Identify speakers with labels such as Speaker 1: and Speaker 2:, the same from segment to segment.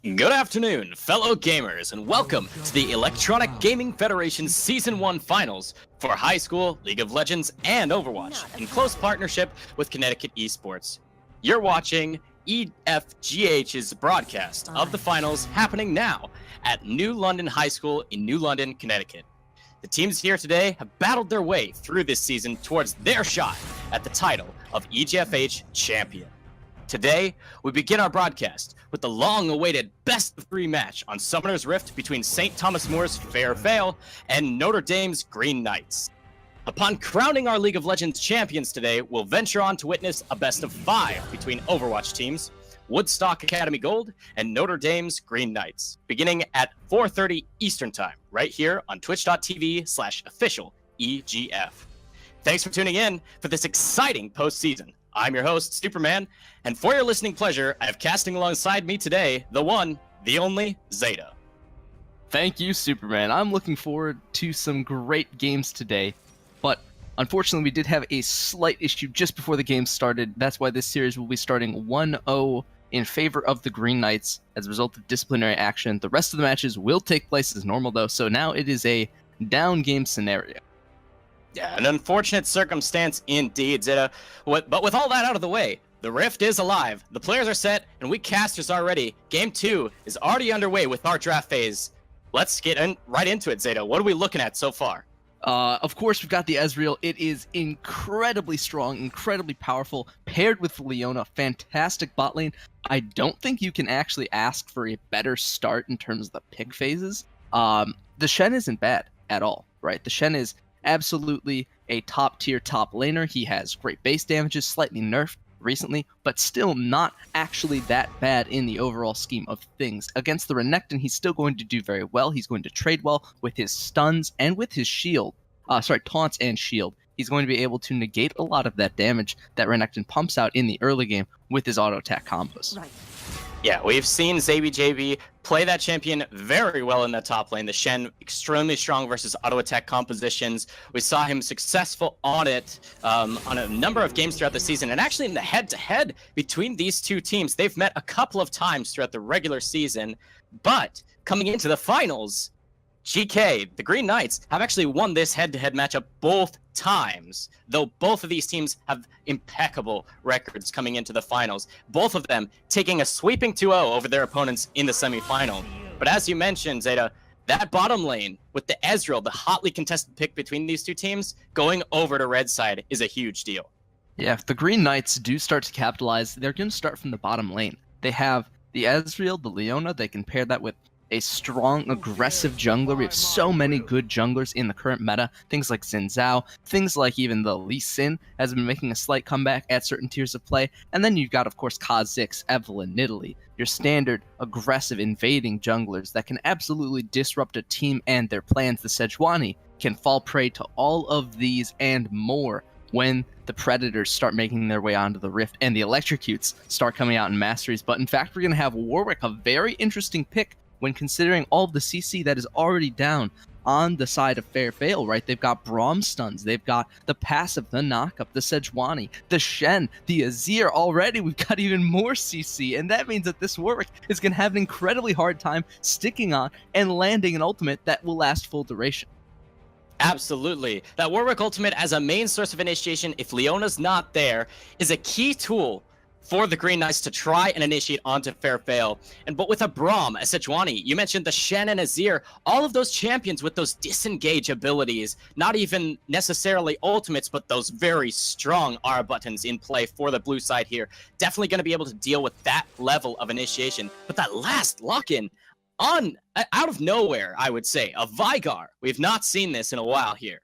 Speaker 1: Good afternoon, fellow gamers, and welcome to the Electronic Gaming Federation Season 1 Finals for High School, League of Legends, and Overwatch, in close partnership with Connecticut Esports. You're watching EGFH's broadcast of the finals happening now at New London High School in New London, Connecticut. The teams here today have battled their way through this season towards their shot at the title of EGFH Champion. Today, we begin our broadcast with the long-awaited best-of-3 match on Summoner's Rift between St. Thomas More's Fair Vale and Notre Dame's Green Knights. Upon crowning our League of Legends champions today, we'll venture on to witness a best-of-5 between Overwatch teams, Woodstock Academy Gold, and Notre Dame's Green Knights, beginning at 4:30 Eastern Time, right here on twitch.tv/official EGF. Thanks for tuning in for this exciting postseason. I'm your host, Superman, and for your listening pleasure, I have casting alongside me today, the one, the only, Zeta.
Speaker 2: Thank you, Superman. I'm looking forward to some great games today, but unfortunately we did have a slight issue just before the game started. That's why this series will be starting 1-0 in favor of the Green Knights as a result of disciplinary action. The rest of the matches will take place as normal, though, so now it is a down game scenario.
Speaker 1: Yeah, an unfortunate circumstance indeed, Zeta. But with all that out of the way, the Rift is alive, the players are set, and we casters are ready. Game 2 is already underway with our draft phase. Let's get right into it, Zeta. What are we looking at so far?
Speaker 2: Of course, we've got the Ezreal. It is incredibly strong, incredibly powerful, paired with Leona. Fantastic bot lane. I don't think you can actually ask for a better start in terms of the pick phases. The Shen isn't bad at all, right? The Shen is absolutely a top-tier top laner. He has great base damages, slightly nerfed recently, but still not actually that bad in the overall scheme of things. Against the Renekton, he's still going to do very well. He's going to trade well with his stuns and with his shield. Taunts and shield. He's going to be able to negate a lot of that damage that Renekton pumps out in the early game with his auto-attack combos.
Speaker 1: Right. Yeah, we've seen ZBJB play that champion very well in the top lane. The Shen, extremely strong versus auto-attack compositions. We saw him successful on it on a number of games throughout the season. And actually in the head-to-head between these two teams, they've met a couple of times throughout the regular season. But coming into the finals, GK, the Green Knights, have actually won this head-to-head matchup both times, though both of these teams have impeccable records coming into the finals, both of them taking a sweeping 2-0 over their opponents in the semifinal. But as you mentioned, Zeta, that bottom lane with the Ezreal, the hotly contested pick between these two teams, going over to red side is a huge deal.
Speaker 2: Yeah, if the Green Knights do start to capitalize, they're going to start from the bottom lane. They have the Ezreal, the Leona. They can pair that with a strong, aggressive jungler. We have so many good junglers in the current meta. Things like Xin Zhao, things like even the Lee Sin has been making a slight comeback at certain tiers of play. And then you've got, of course, Kha'Zix, Evelynn, Nidalee, your standard, aggressive, invading junglers that can absolutely disrupt a team and their plans. The Sejuani can fall prey to all of these and more when the Predators start making their way onto the Rift and the Electrocutes start coming out in Masteries. But in fact, we're going to have Warwick, a very interesting pick when considering all of the CC that is already down on the side of Fair Vale, right? They've got Braum stuns, they've got the passive, the knockup, the Sejuani, the Shen, the Azir. Already we've got even more CC, and that means that this Warwick is going to have an incredibly hard time sticking on and landing an ultimate that will last full duration.
Speaker 1: But that Warwick ultimate as a main source of initiation, if Leona's not there, is a key tool for the Green Knights to try and initiate onto Fair Vale. But with a Braum, a Sejuani, you mentioned the Shen and Azir, all of those champions with those disengage abilities, not even necessarily ultimates, but those very strong R buttons in play for the blue side here, definitely going to be able to deal with that level of initiation. But that last lock-in, out of nowhere, I would say, a Veigar. We've not seen this in a while here.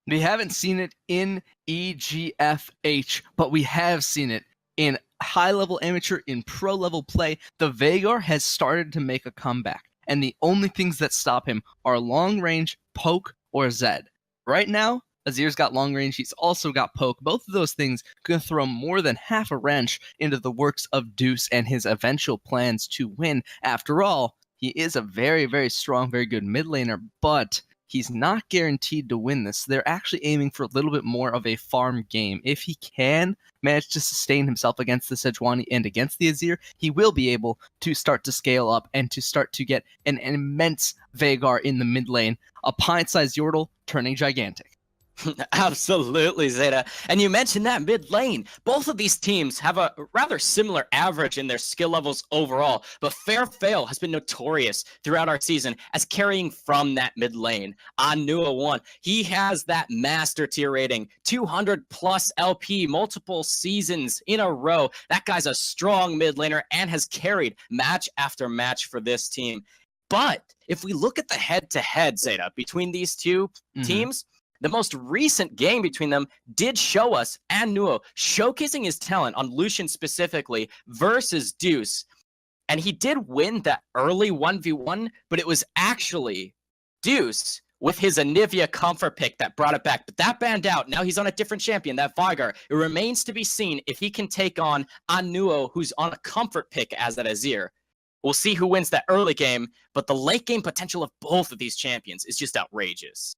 Speaker 2: We haven't seen it in EGFH, but we have seen it in high-level amateur, in pro-level play. The Veigar has started to make a comeback, and the only things that stop him are long-range, poke, or Zed. Right now, Azir's got long-range, he's also got poke. Both of those things can throw more than half a wrench into the works of Deuce and his eventual plans to win. After all, he is a very, very strong, very good mid laner, but he's not guaranteed to win this. They're actually aiming for a little bit more of a farm game. If he can manage to sustain himself against the Sejuani and against the Azir, he will be able to start to scale up and to start to get an immense Veigar in the mid lane, a pint-sized Yordle turning gigantic.
Speaker 1: Absolutely, Zeta. And you mentioned that mid lane. Both of these teams have a rather similar average in their skill levels overall, but Fairfail has been notorious throughout our season as carrying from that mid lane. Anua 1, he has that master tier rating, 200 plus LP, multiple seasons in a row. That guy's a strong mid laner and has carried match after match for this team. But if we look at the head-to-head, Zeta, between these two teams, the most recent game between them did show us Annuo showcasing his talent on Lucian specifically versus Deuce. And he did win that early 1v1, but it was actually Deuce with his Anivia comfort pick that brought it back. But that banned out. Now he's on a different champion, that Veigar. It remains to be seen if he can take on Annuo, who's on a comfort pick as that Azir. We'll see who wins that early game, but the late game potential of both of these champions is just outrageous.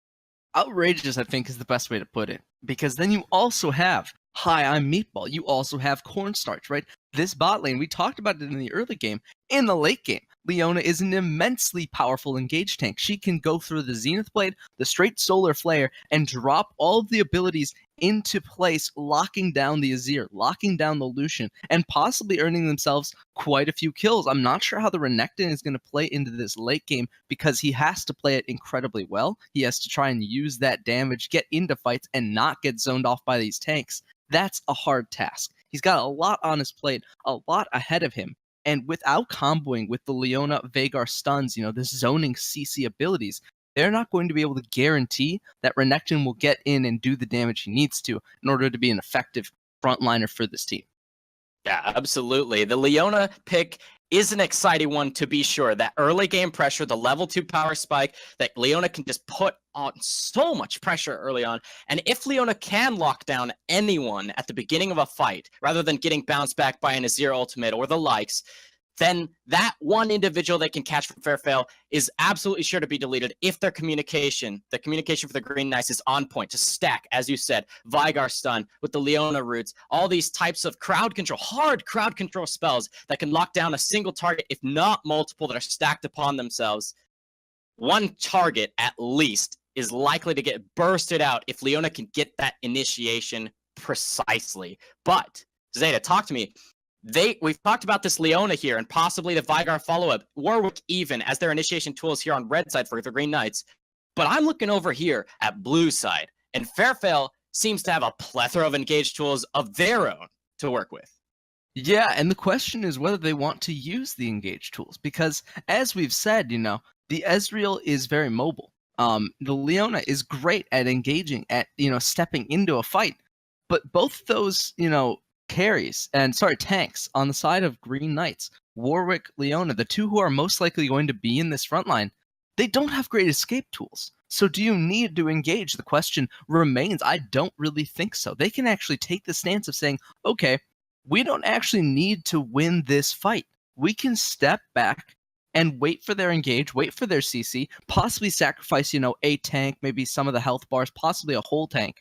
Speaker 2: Outrageous, I think, is the best way to put it. Because then you also have, hi, I'm Meatball. You also have Cornstarch, right? This bot lane, we talked about it in the early game. In the late game, Leona is an immensely powerful engage tank. She can go through the Zenith Blade, the straight Solar Flare, and drop all of the abilities into place, locking down the Azir, locking down the Lucian, and possibly earning themselves quite a few kills. I'm not sure how the Renekton is going to play into this late game because he has to play it incredibly well. He has to try and use that damage, get into fights, and not get zoned off by these tanks. That's a hard task. He's got a lot on his plate, a lot ahead of him. And without comboing with the Leona Veigar stuns, the zoning CC abilities, they're not going to be able to guarantee that Renekton will get in and do the damage he needs to in order to be an effective frontliner for this team.
Speaker 1: Yeah, absolutely. The Leona pick is an exciting one to be sure. That early game pressure, the level 2 power spike that Leona can just put on so much pressure early on. And if Leona can lock down anyone at the beginning of a fight, rather than getting bounced back by an Azir ultimate or the likes, then that one individual they can catch from Fairfail is absolutely sure to be deleted if their communication, the communication for the Green Knights is on point to stack, as you said, Veigar stun with the Leona roots, all these types of crowd control, hard crowd control spells that can lock down a single target, if not multiple, that are stacked upon themselves. One target, at least, is likely to get bursted out if Leona can get that initiation precisely. But, Zeta, talk to me. We've talked about this Leona here and possibly the Veigar follow-up, Warwick even as their initiation tools here on red side for the Green Knights. But I'm looking over here at blue side, and Fairfail seems to have a plethora of engaged tools of their own to work with.
Speaker 2: Yeah, and the question is whether they want to use the engaged tools, because as we've said, the Ezreal is very mobile. The Leona is great at engaging, at, stepping into a fight. But both those, tanks on the side of Green Knights, Warwick, Leona, the two who are most likely going to be in this front line, they don't have great escape tools. So do you need to engage? The question remains. I don't really think so. They can actually take the stance of saying, okay, we don't actually need to win this fight. We can step back and wait for their engage, wait for their CC, possibly sacrifice, a tank, maybe some of the health bars, possibly a whole tank.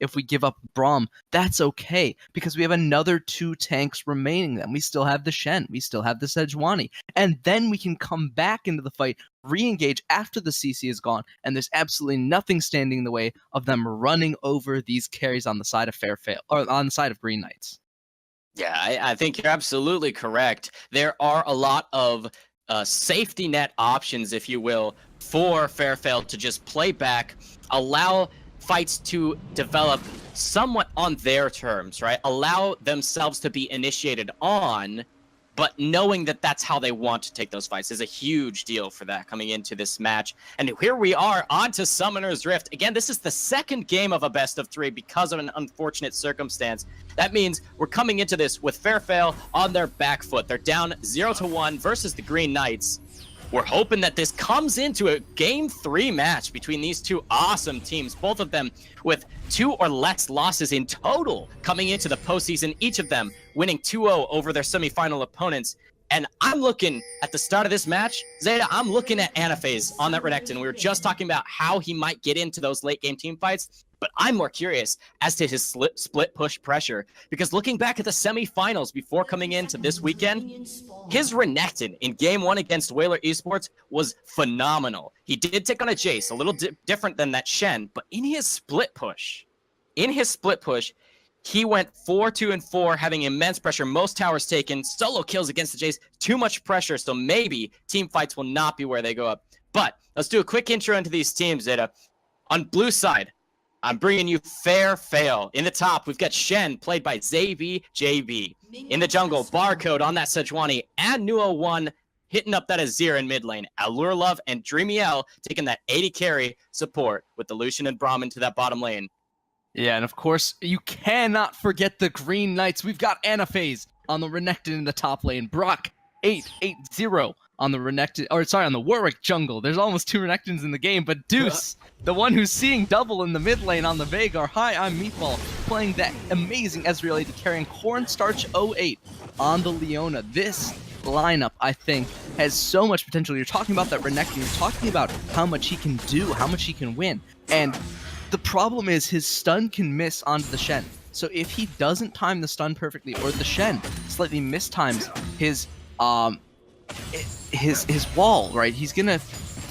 Speaker 2: If we give up Braum, that's okay, because we have another 2 tanks remaining then. We still have the Shen, we still have the Sejuani, and then we can come back into the fight, re-engage after the CC is gone, and there's absolutely nothing standing in the way of them running over these carries on the side of Fairfail, or on the side of Green Knights.
Speaker 1: Yeah, I think you're absolutely correct. There are a lot of safety net options, if you will, for Fairfail to just play back, allow fights to develop somewhat on their terms, right? Allow themselves to be initiated on, but knowing that that's how they want to take those fights is a huge deal for that coming into this match. And here we are on to Summoner's Rift. Again, this is the second game of a best of 3 because of an unfortunate circumstance. That means we're coming into this with Fairfail on their back foot. They're down 0-1 versus the Green Knights. We're hoping that this comes into a Game 3 match between these two awesome teams, both of them with 2 or less losses in total coming into the postseason, each of them winning 2-0 over their semifinal opponents. And I'm looking at the start of this match, Zeta, I'm looking at Anaphase on that Renekton. We were just talking about how he might get into those late game team fights, but I'm more curious as to his split push pressure, because looking back at the semifinals before coming into this weekend, his Renekton in game 1 against Whaler Esports was phenomenal. He did take on a Jace, a little different than that Shen, but in his split push, he went 4-2-4, having immense pressure, most towers taken, solo kills against the Jace, too much pressure, so maybe team fights will not be where they go up. But let's do a quick intro into these teams, Zeta. On blue side, I'm bringing you Fair Fail. In the top, we've got Shen, played by Zav JB. In the jungle, Barcode on that Sejuani, and Nuo1 hitting up that Azir in mid lane. Allure Love and Dreamy L taking that 80 carry support with the Lucian and Brahmin to that bottom lane.
Speaker 2: Yeah, and of course, you cannot forget the Green Knights. We've got Anaphase on the Renekton in the top lane. Brock 880 on the Renekton, on the Warwick jungle. There's almost 2 Renektons in the game, but Deuce, the one who's seeing double in the mid lane on the Veigar. Hi, I'm Meatball, playing that amazing Ezreal AD, carrying Cornstarch 08 on the Leona. This lineup, I think, has so much potential. You're talking about that Renekton, you're talking about how much he can do, how much he can win, and the problem is his stun can miss onto the Shen. So if he doesn't time the stun perfectly, or the Shen slightly mistimes his wall, right, he's gonna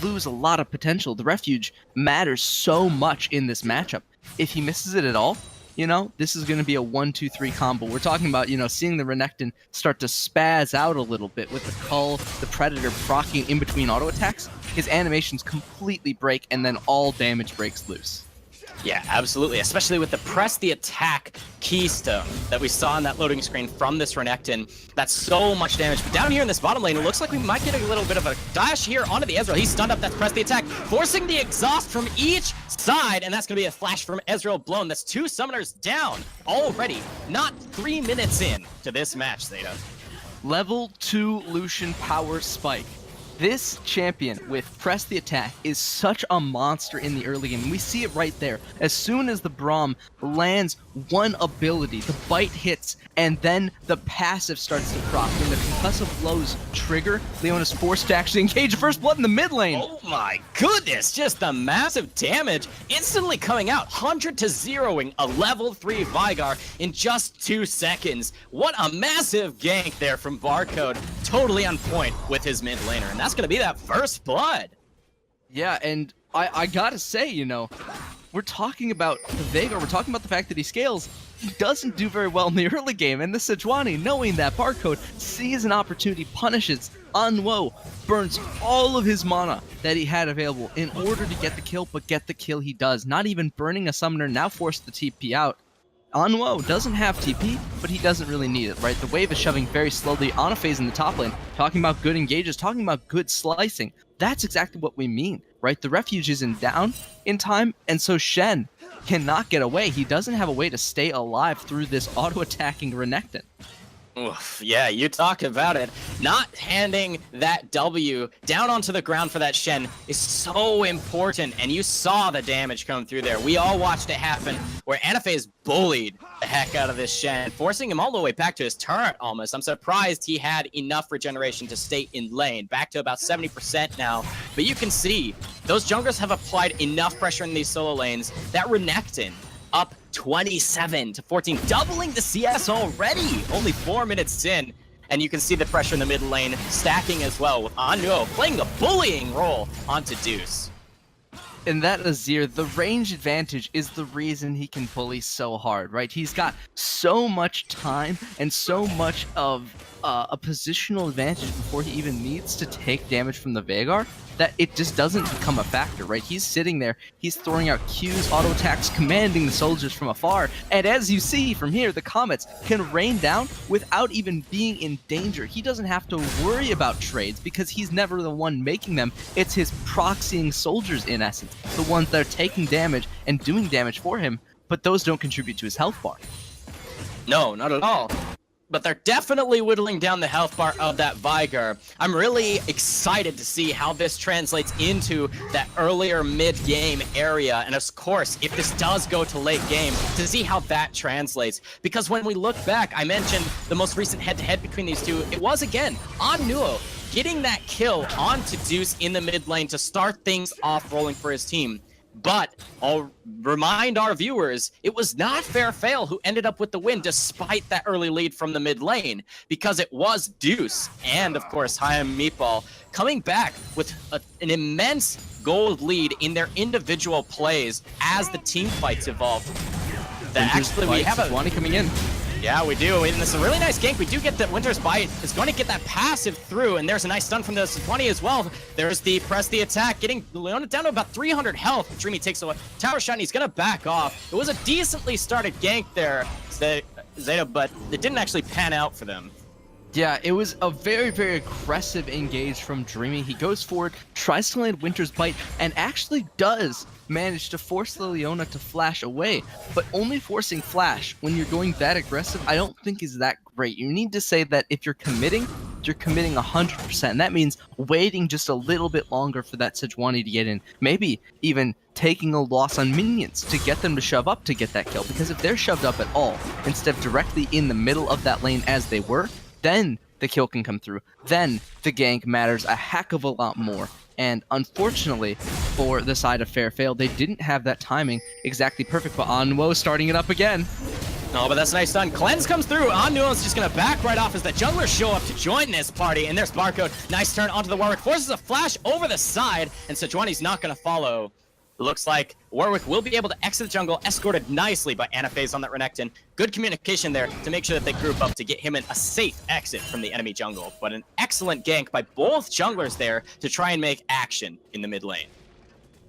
Speaker 2: lose a lot of potential. The refuge matters so much in this matchup. If he misses it at all, this is gonna be a 1-2-3 combo. We're talking about, seeing the Renekton start to spaz out a little bit with the Cull, the Predator proccing in between auto attacks. His animations completely break, and then all damage breaks loose.
Speaker 1: Yeah, absolutely, especially with the press the attack keystone that we saw on that loading screen from this Renekton. That's so much damage. But down here in this bottom lane, it looks like we might get a little bit of a dash here onto the Ezreal. He's stunned up, that's press the attack, forcing the exhaust from each side, and that's going to be a flash from Ezreal blown. That's 2 summoners down already, not 3 minutes in to this match, Zeta.
Speaker 2: Level 2 Lucian power spike. This champion with press the attack is such a monster in the early game. We see it right there. As soon as the Braum lands one ability, the bite hits, and then the passive starts to proc. When the concussive blows trigger, Leona's forced to actually engage first blood in the mid lane.
Speaker 1: Oh my goodness, just the massive damage instantly coming out. 100-0ing a level 3 Veigar in just 2 seconds. What a massive gank there from Barcode. Totally on point with his mid laner. And that's going to be that first blood.
Speaker 2: Yeah, and I gotta say, we're talking about the Veigar, we're talking about the fact that he scales. He doesn't do very well in the early game, and the Sejuani, knowing that Barcode, sees an opportunity, punishes Unwo, burns all of his mana that he had available in order to get the kill, but get the kill he does. Not even burning a summoner, now forced the TP out. Unwo doesn't have TP, but he doesn't really need it, right? The wave is shoving very slowly on a phase in the top lane, talking about good engages, talking about good slicing. That's exactly what we mean, right? The refuge isn't down in time, and so Shen cannot get away. He doesn't have a way to stay alive through this auto-attacking Renekton.
Speaker 1: Oof, yeah, you talk about it. Not handing that W down onto the ground for that Shen is so important, and you saw the damage come through there. We all watched it happen, where Anaphase bullied the heck out of this Shen, forcing him all the way back to his turret almost. I'm surprised he had enough regeneration to stay in lane, back to about 70% now. But you can see, those junglers have applied enough pressure in these solo lanes. That Renekton, up 27-14, doubling the CS already, only 4 minutes in, and you can see the pressure in the mid lane stacking as well, with Anuo playing the bullying role onto Deuce.
Speaker 2: And that Azir, the range advantage is the reason he can bully so hard, right? He's got so much time and so much of a positional advantage before he even needs to take damage from the Veigar that it just doesn't become a factor, right? He's sitting there, he's throwing out Qs, auto attacks, commanding the soldiers from afar, and as you see from here, the comets can rain down without even being in danger. He doesn't have to worry about trades because he's never the one making them. It's his proxying soldiers, in essence, the ones that are taking damage and doing damage for him, but those don't contribute to his health bar.
Speaker 1: No, not at all. but they're definitely whittling down the health bar of that Vigar. I'm really excited to see how this translates into that earlier mid-game area, and of course, if this does go to late game, to see how that translates. Because when we look back, I mentioned the most recent head-to-head between these two, it was, again, Nuo getting that kill onto Deuce in the mid lane to start things off rolling for his team. But I'll remind our viewers, it was not Fairfail who ended up with the win despite that early lead from the mid lane, because it was Deuce and, of course, Hayam Meatball coming back with an immense gold lead in their individual plays as the team fights evolved. That actually we have a
Speaker 2: Sejuani coming in.
Speaker 1: Yeah, we do, and it's a really nice gank. We do get that Winter's Bite. It's going to get that passive through, and there's a nice stun from the Sejuani as well. There's the press the attack, getting Leona down to about 300 health. Dreamy takes a tower shot, and he's going to back off. It was a decently started gank there, Zeta, but it didn't actually pan out for them.
Speaker 2: Yeah, it was a very, very aggressive engage from Dreamy. He goes forward, tries to land Winter's Bite, and actually does manage to force the Leona to flash away. But only forcing flash when you're going that aggressive, I don't think is that great. You need to say that if you're committing 100%. And that means waiting just a little bit longer for that Sejuani to get in. Maybe even taking a loss on minions to get them to shove up to get that kill. Because if they're shoved up at all, instead of directly in the middle of that lane as they were, then the kill can come through. Then the gank matters a heck of a lot more. And unfortunately, for the side of Fairfail, they didn't have that timing exactly perfect, but Onwo starting it up again.
Speaker 1: Oh, but that's a nice stun. Cleanse comes through. Nuo's just going to back right off as the junglers show up to join this party. And there's Barcode. Nice turn onto the Warwick. Forces a flash over the side, and Sejuani's not going to follow. It looks like Warwick will be able to exit the jungle, escorted nicely by Anaphase on that Renekton. Good communication there to make sure that they group up to get him a safe exit from the enemy jungle. But an excellent gank by both junglers there to try and make action in the mid lane.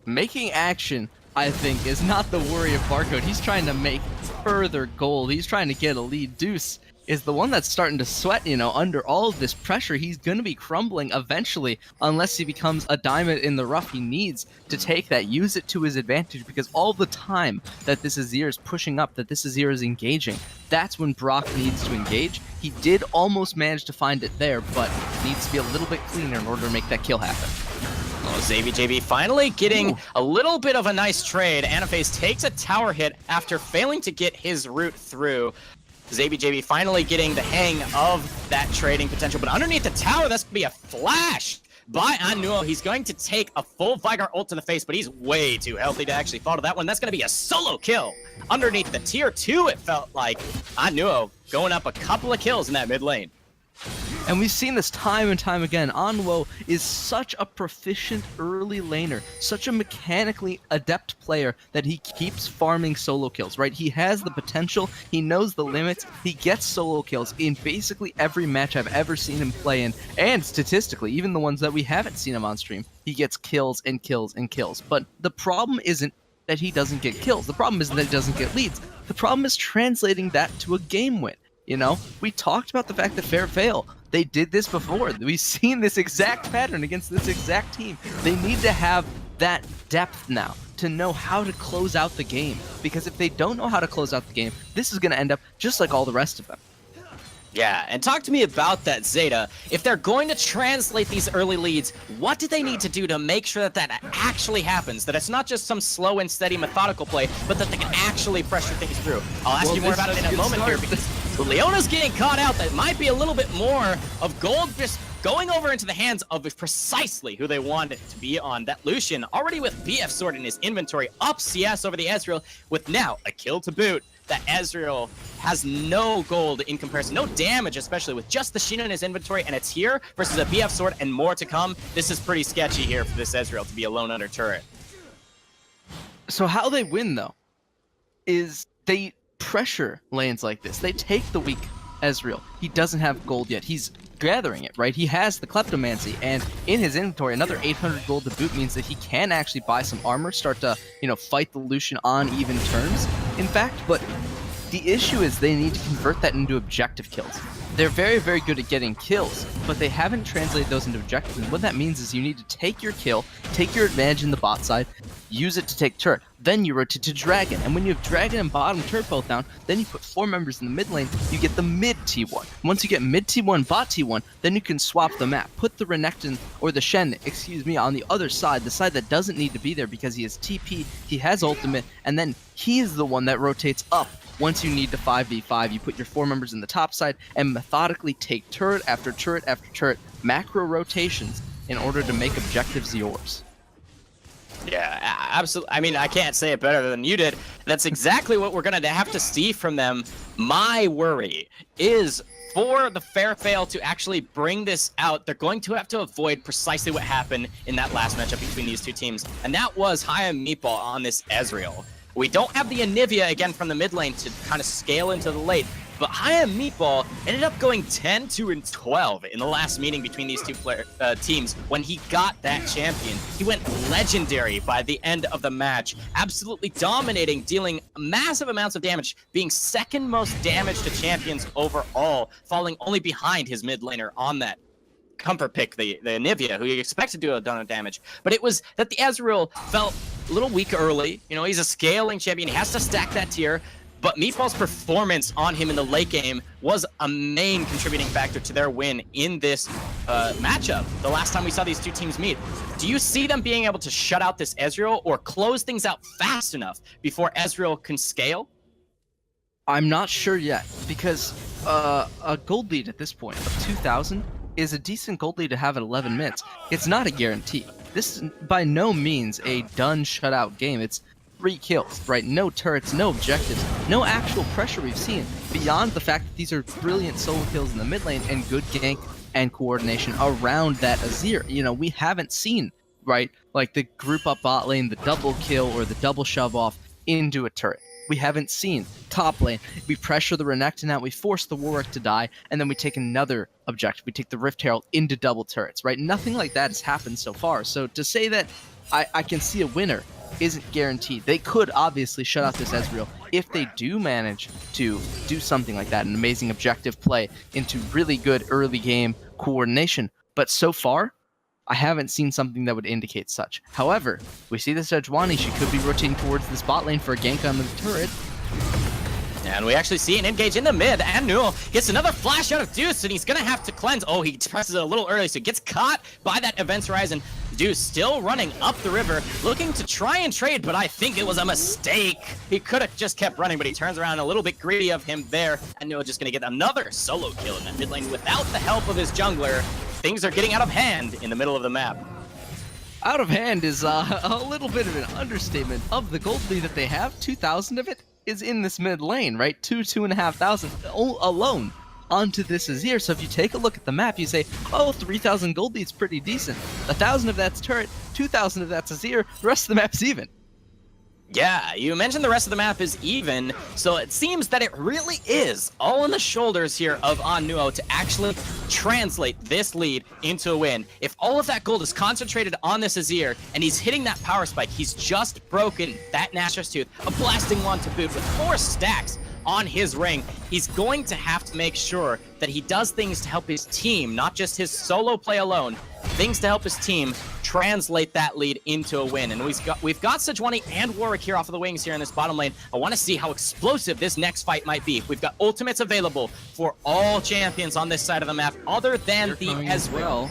Speaker 2: Making action, I think, is not the worry of Barcode. He's trying to make further gold. He's trying to get a lead. Deuce is the one that's starting to sweat, under all of this pressure. He's going to be crumbling eventually unless he becomes a diamond in the rough. He needs to take that, use it to his advantage, because all the time that this Azir is pushing up, that this Azir is engaging, that's when Brock needs to engage. He did almost manage to find it there, but needs to be a little bit cleaner in order to make that kill happen.
Speaker 1: Oh, JB finally getting a little bit of a nice trade. Anaphase takes a tower hit after failing to get his route through. JB finally getting the hang of that trading potential, but underneath the tower, that's going to be a flash by Nuo. He's going to take a full Vigar ult to the face, but he's way too healthy to actually fall to that one. That's going to be a solo kill underneath the tier 2, it felt like. Nuo going up a couple of kills in that mid lane.
Speaker 2: And we've seen this time and time again. Onwo is such a proficient early laner, such a mechanically adept player that he keeps farming solo kills, right? He has the potential, he knows the limits, he gets solo kills in basically every match I've ever seen him play in, and statistically, even the ones that we haven't seen him on stream, he gets kills and kills and kills. But the problem isn't that he doesn't get kills, the problem isn't that he doesn't get leads, the problem is translating that to a game win. We talked about the fact that Fairfail, they did this before. We've seen this exact pattern against this exact team. They need to have that depth now to know how to close out the game. Because if they don't know how to close out the game, this is going to end up just like all the rest of them.
Speaker 1: Yeah, and talk to me about that, Zeta. If they're going to translate these early leads, what do they need to do to make sure that that actually happens? That it's not just some slow and steady methodical play, but that they can actually pressure things through. I'll ask you more about it in a moment here, because Leona's getting caught out. That might be a little bit more of gold just going over into the hands of precisely who they want it to be on. That Lucian, already with BF Sword in his inventory, up CS over the Ezreal, with now a kill to boot. That Ezreal has no gold in comparison, no damage, especially with just the Sheen in his inventory, and it's here versus a BF Sword and more to come. This is pretty sketchy here for this Ezreal to be alone under turret.
Speaker 2: So how they win, though, is they pressure lanes like this. They take the weak Ezreal. He doesn't have gold yet. He's gathering it, right? He has the Kleptomancy, and in his inventory, another 800 gold to boot means that he can actually buy some armor, start to, fight the Lucian on even terms, in fact. But the issue is they need to convert that into objective kills. They're very, very good at getting kills, but they haven't translated those into objectives. And what that means is you need to take your kill, take your advantage in the bot side, use it to take turret. Then you rotate to Dragon, and when you have Dragon and bottom turret both down, then you put 4 members in the mid lane, you get the mid T1. Once you get mid T1, bot T1, then you can swap the map. Put the Renekton, or the Shen, on the other side, the side that doesn't need to be there because he has TP, he has ultimate, and then he's the one that rotates up. Once you need to 5v5, you put your 4 members in the top side and methodically take turret after turret after turret, macro rotations, in order to make objectives yours.
Speaker 1: Yeah, absolutely. I mean, I can't say it better than you did. That's exactly what we're going to have to see from them. My worry is for the Fairfail to actually bring this out, they're going to have to avoid precisely what happened in that last matchup between these two teams, and that was Haya Meatball on this Ezreal. We don't have the Anivia again from the mid lane to kind of scale into the late, but Haya Meatball ended up going 10-12 in the last meeting between these two teams when he got that champion. He went legendary by the end of the match, absolutely dominating, dealing massive amounts of damage, being second most damage to champions overall, falling only behind his mid laner on that comfort pick, the Anivia, who you expect to do a ton of damage. But it was that the Ezreal felt a little weak early. You know, he's a scaling champion. He has to stack that tier. But Meatball's performance on him in the late game was a main contributing factor to their win in this matchup. The last time we saw these two teams meet. Do you see them being able to shut out this Ezreal or close things out fast enough before Ezreal can scale?
Speaker 2: I'm not sure yet, because a gold lead at this point of 2,000 is a decent gold lead to have at 11 minutes. It's not a guarantee. This is by no means a done shutout game. It's 3 kills, right? No turrets, no objectives, no actual pressure we've seen, beyond the fact that these are brilliant solo kills in the mid lane and good gank and coordination around that Azir. You know, we haven't seen, right, like the group up bot lane, the double kill or the double shove off into a turret. We haven't seen top lane. We pressure the Renekton out, we force the Warwick to die, and then we take another objective. We take the Rift Herald into double turrets, right? Nothing like that has happened so far. So to say that I can see a winner isn't guaranteed. They could obviously shut out this Ezreal if they do manage to do something like that, an amazing objective play into really good early game coordination. But so far, I haven't seen something that would indicate such. However, we see this Sejuani. She could be rotating towards this bot lane for a gank on the turret.
Speaker 1: And we actually see an engage in the mid, and Newell gets another flash out of Deuce, and he's going to have to cleanse. Oh, he presses it a little early, so he gets caught by that Events Horizon. Deuce still running up the river, looking to try and trade, but I think it was a mistake. He could have just kept running, but he turns around a little bit greedy of him there, and Newell just going to get another solo kill in that mid lane without the help of his jungler. Things are getting out of hand in the middle of the map.
Speaker 2: Out of hand is a little bit of an understatement. Of the gold lead that they have, 2,000 of it is in this mid lane, right? 2,500 alone onto this Azir. So if you take a look at the map, you say, oh, 3,000 gold lead's pretty decent. 1,000 of that's turret, 2,000 of that's Azir, the rest of the map's even.
Speaker 1: Yeah, you mentioned the rest of the map is even, so it seems that it really is all on the shoulders here of Onnuo to actually translate this lead into a win. If all of that gold is concentrated on this Azir, and he's hitting that power spike, he's just broken that Nashor's Tooth, a blasting one to boot with 4 stacks on his ring. He's going to have to make sure that he does things to help his team, not just his solo play alone, things to help his team translate that lead into a win. And we've got Sejuani and Warwick here off of the wings here in this bottom lane. I want to see how explosive this next fight might be. We've got ultimates available for all champions on this side of the map, other than the Ezreal.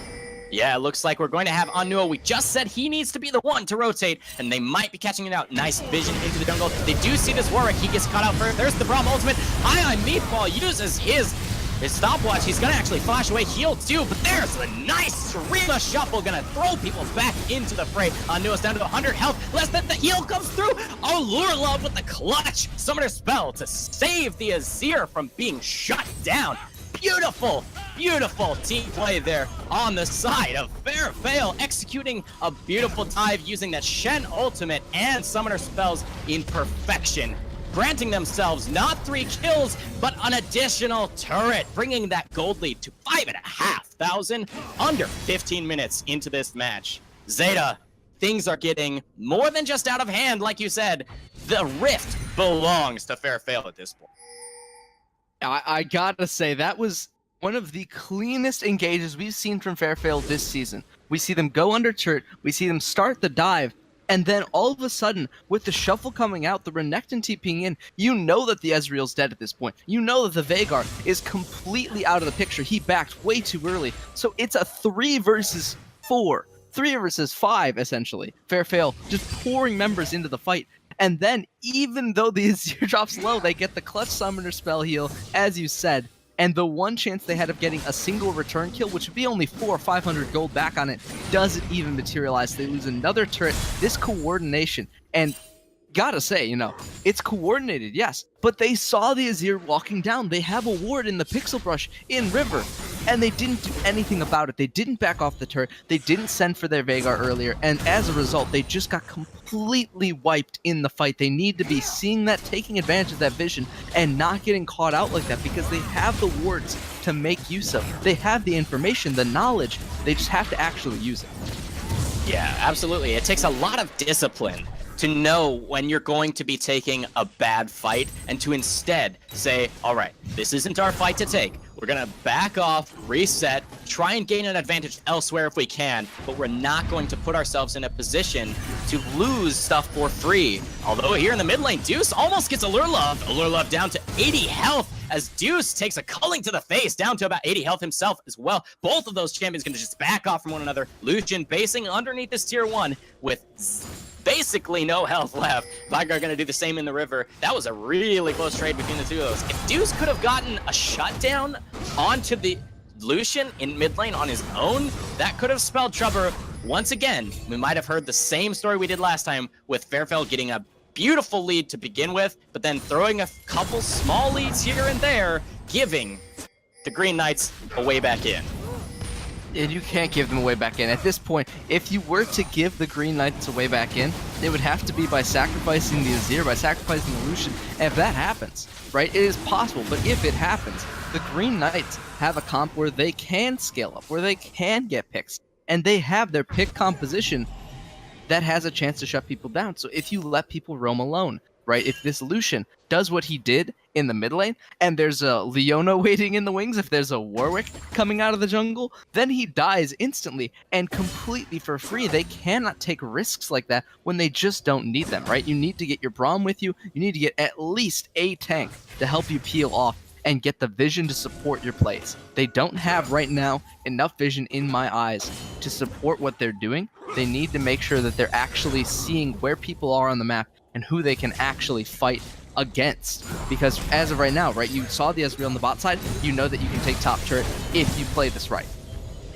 Speaker 1: Yeah, it looks like we're going to have Onnuo. We just said he needs to be the one to rotate, and they might be catching it out. Nice vision into the jungle. They do see this Warwick. He gets caught out first. There's the Braum ultimate. High Meatball uses his stopwatch. He's going to actually flash away, heal too, but there's a nice Rima shuffle. Going to throw people back into the fray. Onnuo's down to 100 health. Less than the heal comes through. Oh, Lure Love with the clutch summoner spell to save the Azir from being shut down. Beautiful, beautiful team play there on the side of Fairfail, executing a beautiful dive using that Shen ultimate and summoner spells in perfection, granting themselves not 3 kills, but an additional turret, bringing that gold lead to 5,500 under 15 minutes into this match. Zeta, things are getting more than just out of hand, like you said. The rift belongs to Fairfail at this point.
Speaker 2: I gotta say, that was one of the cleanest engages we've seen from Fairfield this season. We see them go under turret, we see them start the dive, and then all of a sudden, with the shuffle coming out, the Renekton TPing in, you know that the Ezreal's dead at this point. You know that the Veigar is completely out of the picture. He backed way too early. So it's a 3 versus 4. 3 versus 5, essentially. Fairfield just pouring members into the fight. And then, even though the Azir drops low, they get the clutch summoner spell heal, as you said. And the one chance they had of getting a single return kill, which would be only 400 or 500 gold back on it, doesn't even materialize. They lose another turret. This coordination, and gotta say, it's coordinated, yes, but they saw the Azir walking down. They have a ward in the Pixel Brush in River, and they didn't do anything about it. They didn't back off the turret. They didn't send for their Veigar earlier, and as a result, they just got completely wiped in the fight. They need to be seeing that, taking advantage of that vision, and not getting caught out like that, because they have the wards to make use of. They have the information, the knowledge. They just have to actually use it.
Speaker 1: Yeah, absolutely. It takes a lot of discipline to know when you're going to be taking a bad fight and to instead say, all right, this isn't our fight to take. We're going to back off, reset, try and gain an advantage elsewhere if we can, but we're not going to put ourselves in a position to lose stuff for free. Although here in the mid lane, Deuce almost gets Allure Love down to 80 health as Deuce takes a culling to the face, down to about 80 health himself as well. Both of those champions going to just back off from one another. Lucian basing underneath this tier 1 with basically no health left. Veigar gonna do the same in the river. That was a really close trade between the two of those. If Deuce could have gotten a shutdown onto the Lucian in mid lane on his own, that could have spelled trouble. Once again, we might have heard the same story we did last time with Fairfield getting a beautiful lead to begin with, but then throwing a couple small leads here and there, giving the Green Knights a way back in.
Speaker 2: And you can't give them a way back in. At this point, if you were to give the Green Knights a way back in, it would have to be by sacrificing the Azir, by sacrificing the Lucian. And if that happens, right, it is possible, but if it happens, the Green Knights have a comp where they can scale up, where they can get picks, and they have their pick composition that has a chance to shut people down. So if you let people roam alone, right, if this Lucian does what he did in the mid lane, and there's a Leona waiting in the wings, if there's a Warwick coming out of the jungle, then he dies instantly and completely for free. They cannot take risks like that when they just don't need them, right? You need to get your Braum with you. You need to get at least a tank to help you peel off and get the vision to support your plays. They don't have right now enough vision in my eyes to support what they're doing. They need to make sure that they're actually seeing where people are on the map and who they can actually fight against. Because as of right now, right, you saw the Ezreal on the bot side, you know that you can take top turret if you play this right.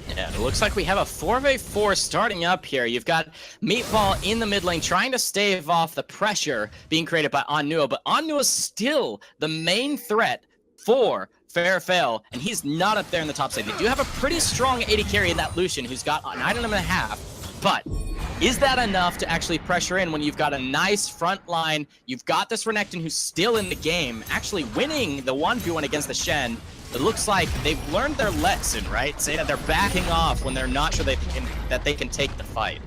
Speaker 1: Yeah, it looks like we have a 4v4 starting up here. You've got Meatball in the mid lane trying to stave off the pressure being created by Onnuo, but Onnuo is still the main threat for Fairfield, and he's not up there in the top side. They do have a pretty strong AD carry in that Lucian, who's got an item and a half, but is that enough to actually pressure in when you've got a nice front line? You've got this Renekton who's still in the game, actually winning the 1v1 against the Shen. It looks like they've learned their lesson, right? Say that they're backing off when they're not sure they can take the fight.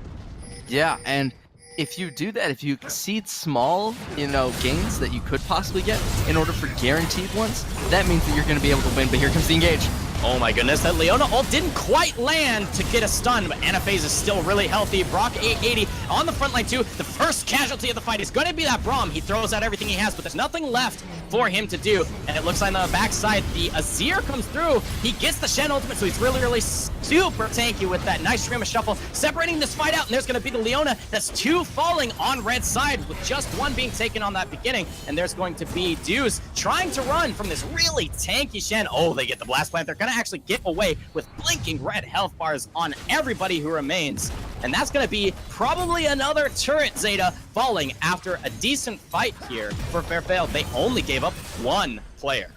Speaker 2: Yeah, and if you do that, if you exceed small, gains that you could possibly get in order for guaranteed ones, that means that you're going to be able to win. But here comes the engage.
Speaker 1: Oh my goodness, that Leona ult didn't quite land to get a stun, but Anaphase is still really healthy. Brock 880 on the front line too. The first casualty of the fight is going to be that Braum. He throws out everything he has, but there's nothing left for him to do. And it looks like on the backside, the Azir comes through. He gets the Shen ultimate, so he's really super tanky with that nice stream of shuffle, separating this fight out. And there's going to be the Leona. That's 2 falling on red side, with just 1 being taken on that beginning. And there's going to be Deuce trying to run from this really tanky Shen. Oh, they get the blast plant. They're going to actually get away with blinking red health bars on everybody who remains. And that's going to be probably another turret, Zeta, falling after a decent fight here for Fairfield. They only gave up 1 player.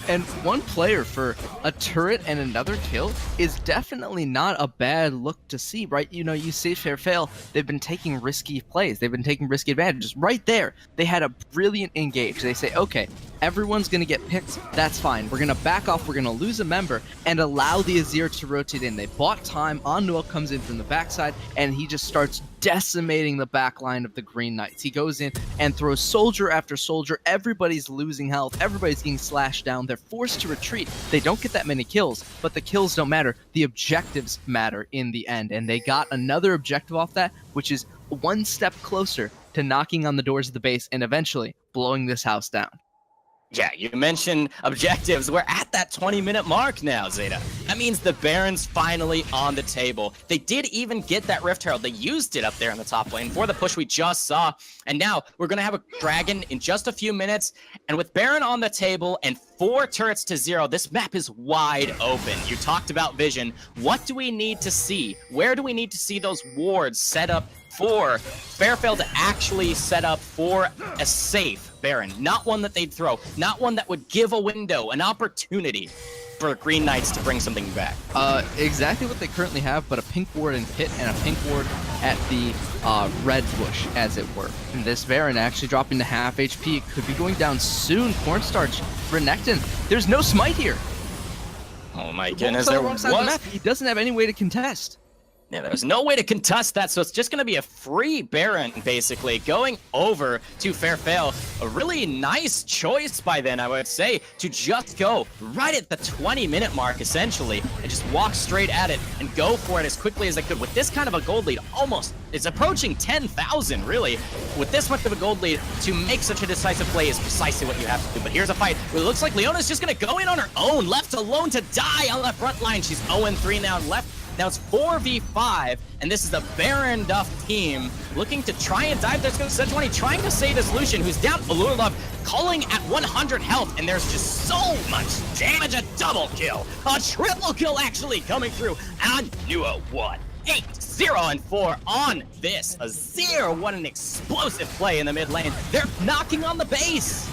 Speaker 2: And 1 player for a turret and another kill is definitely not a bad look to see, right? You see Fairfield, they've been taking risky plays. They've been taking risky advantages. Right there, they had a brilliant engage. They say, okay, everyone's going to get picked. That's fine. We're going to back off. We're going to lose a member and allow the Azir to rotate in. They bought time. Noel comes in from the backside, and he just starts decimating the back line of the Green Knights. He goes in and throws soldier after soldier. Everybody's losing health. Everybody's getting slashed down. They're forced to retreat. They don't get that many kills, but the kills don't matter. The objectives matter in the end, and they got another objective off that, which is one step closer to knocking on the doors of the base and eventually blowing this house down.
Speaker 1: Yeah, you mentioned objectives. We're at that 20-minute mark now, Zeta. That means the Baron's finally on the table. They did even get that Rift Herald. They used it up there in the top lane for the push we just saw. And now we're going to have a Dragon in just a few minutes. And with Baron on the table and 4 turrets to 0, this map is wide open. You talked about vision. What do we need to see? Where do we need to see those wards set up for Fairfield to actually set up for a safe Baron? Not one that they'd throw, not one that would give a window, an opportunity for Green Knights to bring something back.
Speaker 2: Exactly what they currently have, but a pink ward in pit and a pink ward at the red bush, as it were. And this Baron actually dropping to half HP. Could be going down soon. Cornstarch, Renekton. There's no smite here.
Speaker 1: Oh my goodness, there was.
Speaker 2: He doesn't have any way to contest.
Speaker 1: Yeah, there's no way to contest that, so it's just going to be a free Baron, basically, going over to Fairfield. A really nice choice by then, I would say, to just go right at the 20-minute mark, essentially, and just walk straight at it and go for it as quickly as they could. With this kind of a gold lead, almost, it's approaching 10,000, really. With this much of a gold lead, to make such a decisive play is precisely what you have to do. But here's a fight. It looks like Leona's just going to go in on her own, left alone to die on the front line. She's 0-3 now left. Now it's 4v5, and this is the Baron Duff team looking to try and dive. There's going to Sejuani trying to save his Lucian, who's down. Allure Love calling at 100 health, and there's just so much damage. A double kill, a triple kill actually coming through. And Nuo 1, 8, 0, and 4 on this. A 0, what an explosive play in the mid lane. They're knocking on the base.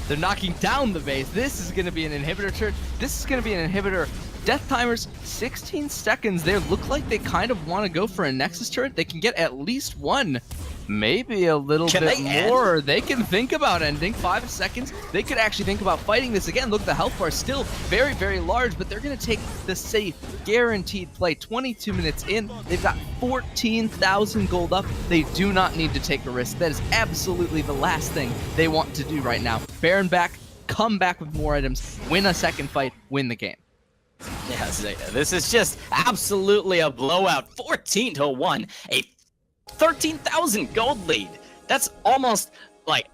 Speaker 2: They're knocking down the base. This is going to be an inhibitor turret. This is going to be an inhibitor. Death timers, 16 seconds there. Look like they kind of want to go for a Nexus turret. They can get at least one, maybe a little bit more. They can think about ending. 5 seconds. They could actually think about fighting this again. Look, the health bar is still very, very large, but they're going to take the safe, guaranteed play. 22 minutes in, they've got 14,000 gold up. They do not need to take a risk. That is absolutely the last thing they want to do right now. Baron back, come back with more items, win a second fight, win the game.
Speaker 1: Yes, this is just absolutely a blowout. 14-1, a 13,000 gold lead. That's almost like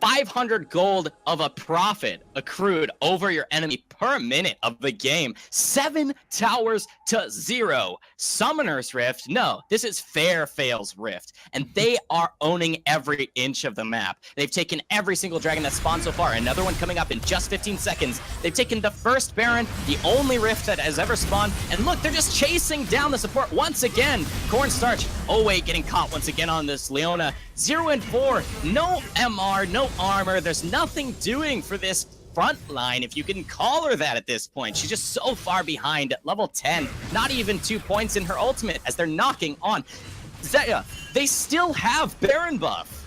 Speaker 1: 500 gold of a profit accrued over your enemy per minute of the game. 7 towers to 0. Summoner's Rift, no, this is Fairfield's Rift, and they are owning every inch of the map. They've taken every single dragon that's spawned so far. Another one coming up in just 15 seconds. They've taken the first Baron, the only Rift that has ever spawned, and look, they're just chasing down the support once again. Cornstarch, oh wait, getting caught once again on this Leona. 0-4, no MR, no armor. There's nothing doing for this front line, if you can call her that at this point. She's just so far behind at level 10. Not even 2 points in her ultimate as they're knocking on Zaya. They still have Baron buff.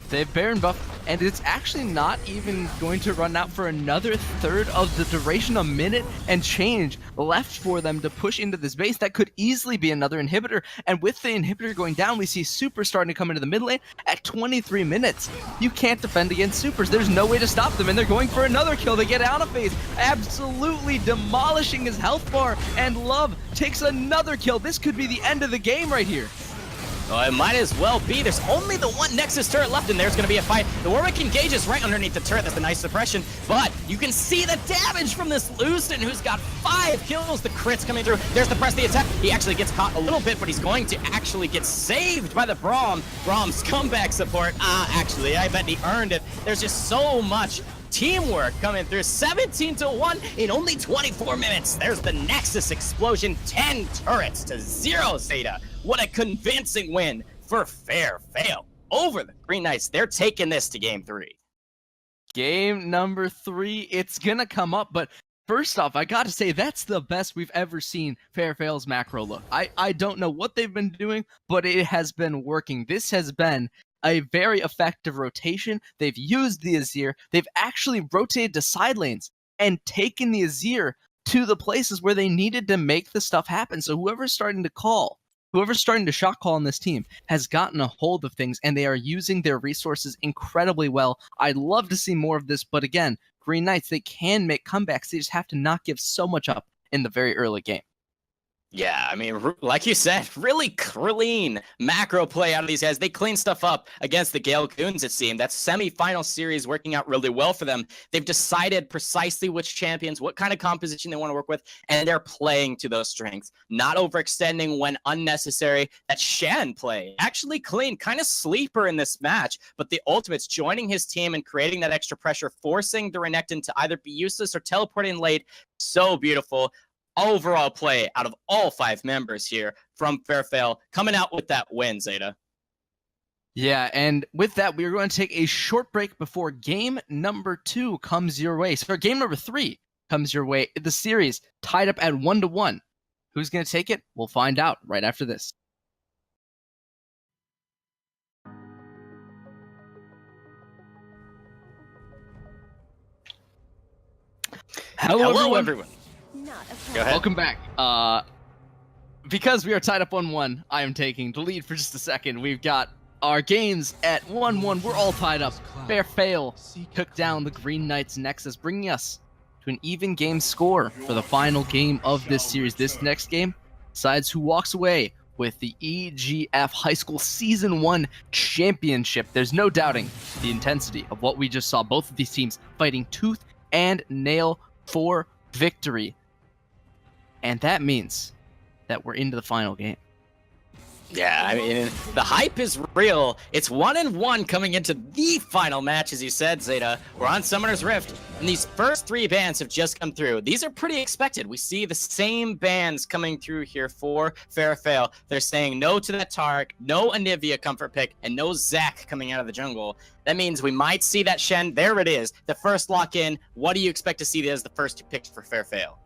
Speaker 2: They have Baron buff, and it's actually not even going to run out for another third of the duration, a minute and change left for them to push into this base. That could easily be another inhibitor, and with the inhibitor going down, we see Super starting to come into the mid lane at 23 minutes. You can't defend against Supers. There's no way to stop them, and they're going for another kill. They get out of phase, absolutely demolishing his health bar, and Love takes another kill. This could be the end of the game right here.
Speaker 1: Oh, it might as well be. There's only the one Nexus turret left, and there's going to be a fight. The Warwick engages right underneath the turret. That's a nice suppression, but you can see the damage from this Lucian, who's got 5 kills. The crits coming through. There's the press, the attack. He actually gets caught a little bit, but he's going to actually get saved by the Braum. Braum's comeback support. Actually, I bet he earned it. There's just so much teamwork coming through. 17-1 in only 24 minutes. There's the Nexus explosion. 10 turrets to 0, Zeta. What a convincing win for Fairfield over the Green Knights. They're taking this to game 3.
Speaker 2: Game number 3, it's gonna come up, but first off, I gotta say, that's the best we've ever seen Fairfield's macro look. I don't know what they've been doing, but it has been working. This has been a very effective rotation. They've used the Azir. They've actually rotated to side lanes and taken the Azir to the places where they needed to make the stuff happen. So whoever's starting to shot call on this team has gotten a hold of things, and they are using their resources incredibly well. I'd love to see more of this, but again, Green Knights, they can make comebacks. They just have to not give so much up in the very early game.
Speaker 1: Yeah, I mean, like you said, really clean macro play out of these guys. They clean stuff up against the Gale Goons, it seemed. That semi-final series working out really well for them. They've decided precisely which champions, what kind of composition they want to work with, and they're playing to those strengths, not overextending when unnecessary. That Shen play, actually clean, kind of sleeper in this match, but the Ultimates joining his team and creating that extra pressure, forcing the Renekton to either be useless or teleport in late. So beautiful. Overall play out of all 5 members here from Fairfail, coming out with that win, Zeta.
Speaker 2: Yeah, and with that, we're going to take a short break before game number 2 comes your way. So game number 3 comes your way. The series tied up at 1-1. Who's going to take it? We'll find out right after this. Hello everyone.
Speaker 1: Go ahead.
Speaker 2: Welcome back. Because we are tied up 1-1, I am taking the lead for just a second. We've got our games at 1-1. We're all tied up. Fairfail took down the Green Knights Nexus, bringing us to an even game score for the final game of this series. This next game decides who walks away with the EGF High School Season 1 Championship. There's no doubting the intensity of what we just saw. Both of these teams fighting tooth and nail for victory. And that means that we're into the final game.
Speaker 1: Yeah, I mean, the hype is real. It's 1-1 coming into the final match, as you said, Zeta. We're on Summoner's Rift, and these first 3 bans have just come through. These are pretty expected. We see the same bans coming through here for Fairfail. They're saying no to that Tark, no Anivia comfort pick, and no Zac coming out of the jungle. That means we might see that Shen. There it is, the first lock-in. What do you expect to see as the first 2 picks for Fairfail?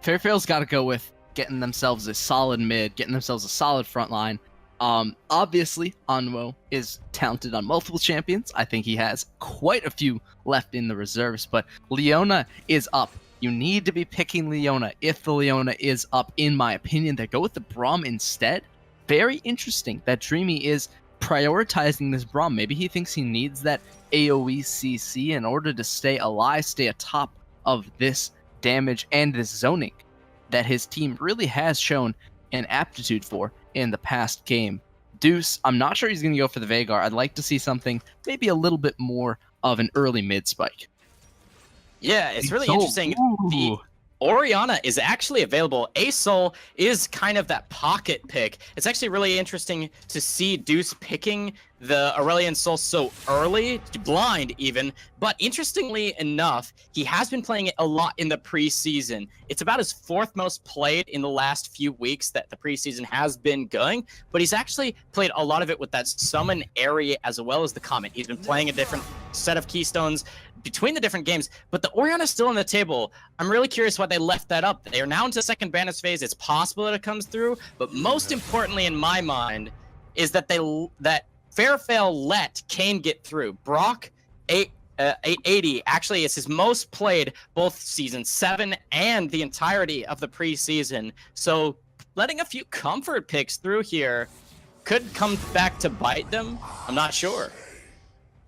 Speaker 2: Fairfail's got to go with getting themselves a solid mid, getting themselves a solid front line. Obviously, Onwo is talented on multiple champions. I think he has quite a few left in the reserves, but Leona is up. You need to be picking Leona if the Leona is up, in my opinion. They go with the Braum instead. Very interesting that Dreamy is prioritizing this Braum. Maybe he thinks he needs that AoE CC in order to stay alive, stay atop of this damage and this zoning that his team really has shown an aptitude for in the past game. Deuce, I'm not sure he's going to go for the Veigar. I'd like to see something maybe a little bit more of an early mid spike.
Speaker 1: Yeah, it's really interesting. The Orianna is actually available. Asol is kind of that pocket pick. It's actually really interesting to see Deuce picking the Aurelion Sol so early, blind even, but interestingly enough, he has been playing it a lot in the preseason. It's about his 4th most played in the last few weeks that the preseason has been going, but he's actually played a lot of it with that summon area as well as the Comet. He's been playing a different set of keystones between the different games, but the Orianna is still on the table. I'm really curious why they left that up. They are now into second Banners phase. It's possible that it comes through, but most importantly in my mind is that Fairfail let Kane get through. Brock, 880, actually is his most played both Season 7 and the entirety of the preseason. So letting a few comfort picks through here could come back to bite them. I'm not sure.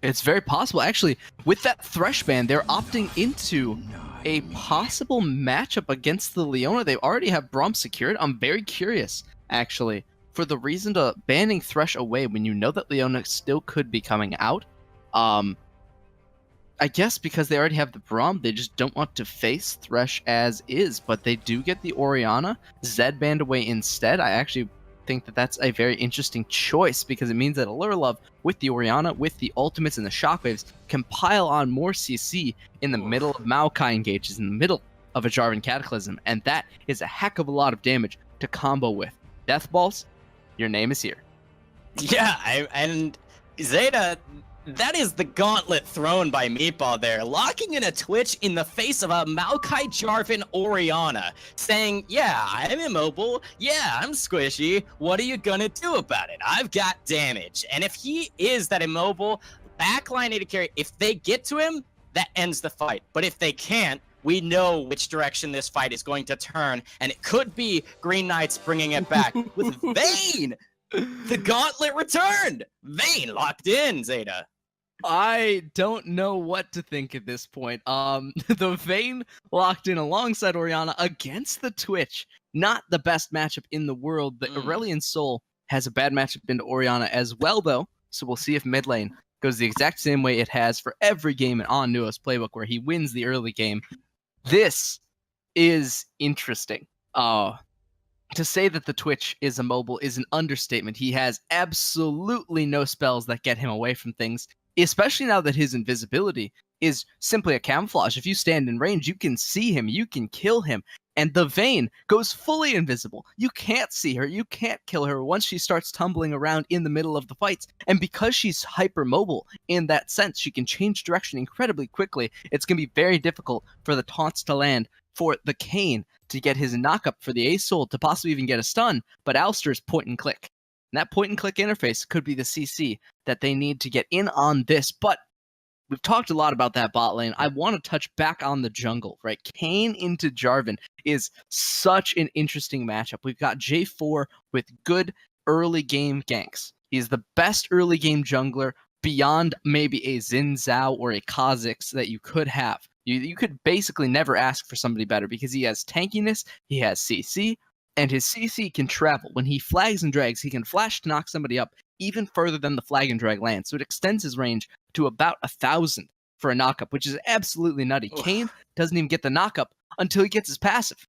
Speaker 2: It's very possible. Actually, with that Thresh ban, they're opting into a possible matchup against the Leona. They already have Braum secured. I'm very curious, actually, for the reason to banning Thresh away when you know that Leona still could be coming out. I guess because they already have the Braum, they just don't want to face Thresh as is, but they do get the Orianna Zed banned away instead. I actually think that that's a very interesting choice because it means that Allurlove with the Orianna, with the ultimates and the shockwaves, can pile on more CC in the middle of Maokai engages, in the middle of a Jarvan Cataclysm, and that is a heck of a lot of damage to combo with. Death Balls, your name is here.
Speaker 1: Yeah, and Zeta, That is the gauntlet thrown by Meatball there, locking in a Twitch in the face of a Maokai Jarvan Orianna, saying, yeah, I'm immobile, yeah, I'm squishy, what are you gonna do about it? I've got damage. And if he is that immobile, backline AD carry, if they get to him, that ends the fight. But if they can't, we know which direction this fight is going to turn, and it could be Green Knights bringing it back with Vayne! The gauntlet returned! Vayne locked in, Zeta.
Speaker 2: I don't know what to think at this point. The Vayne locked in alongside Orianna against the Twitch. Not the best matchup in the world. The Aurelion Soul has a bad matchup into Orianna as well, though. So we'll see if mid lane goes the exact same way it has for every game on Nuo's playbook, where he wins the early game. This is interesting. To say that the Twitch is immobile is an understatement. He has absolutely no spells that get him away from things, especially now that his invisibility is simply a camouflage. If you stand in range, you can see him, you can kill him. And the Vayne goes fully invisible. You can't see her, you can't kill her once she starts tumbling around in the middle of the fights. And because she's hypermobile in that sense, she can change direction incredibly quickly. It's going to be very difficult for the taunts to land, for the Kayn to get his knockup, for the A-Soul to possibly even get a stun. But Alistair's point and click. And that point and click interface could be the CC that they need to get in on this. But we've talked a lot about that bot lane. I want to touch back on the jungle, right? Kayn into Jarvan is such an interesting matchup. We've got J4 with good early game ganks. He's the best early game jungler beyond maybe a Xin Zhao or a Kha'Zix that you could have. You could basically never ask for somebody better because he has tankiness, he has CC, and his CC can travel. When he flags and drags, he can flash to knock somebody up even further than the flag and drag lands. So it extends his range to about 1,000 for a knockup, which is absolutely nutty. Kayn doesn't even get the knockup until he gets his passive.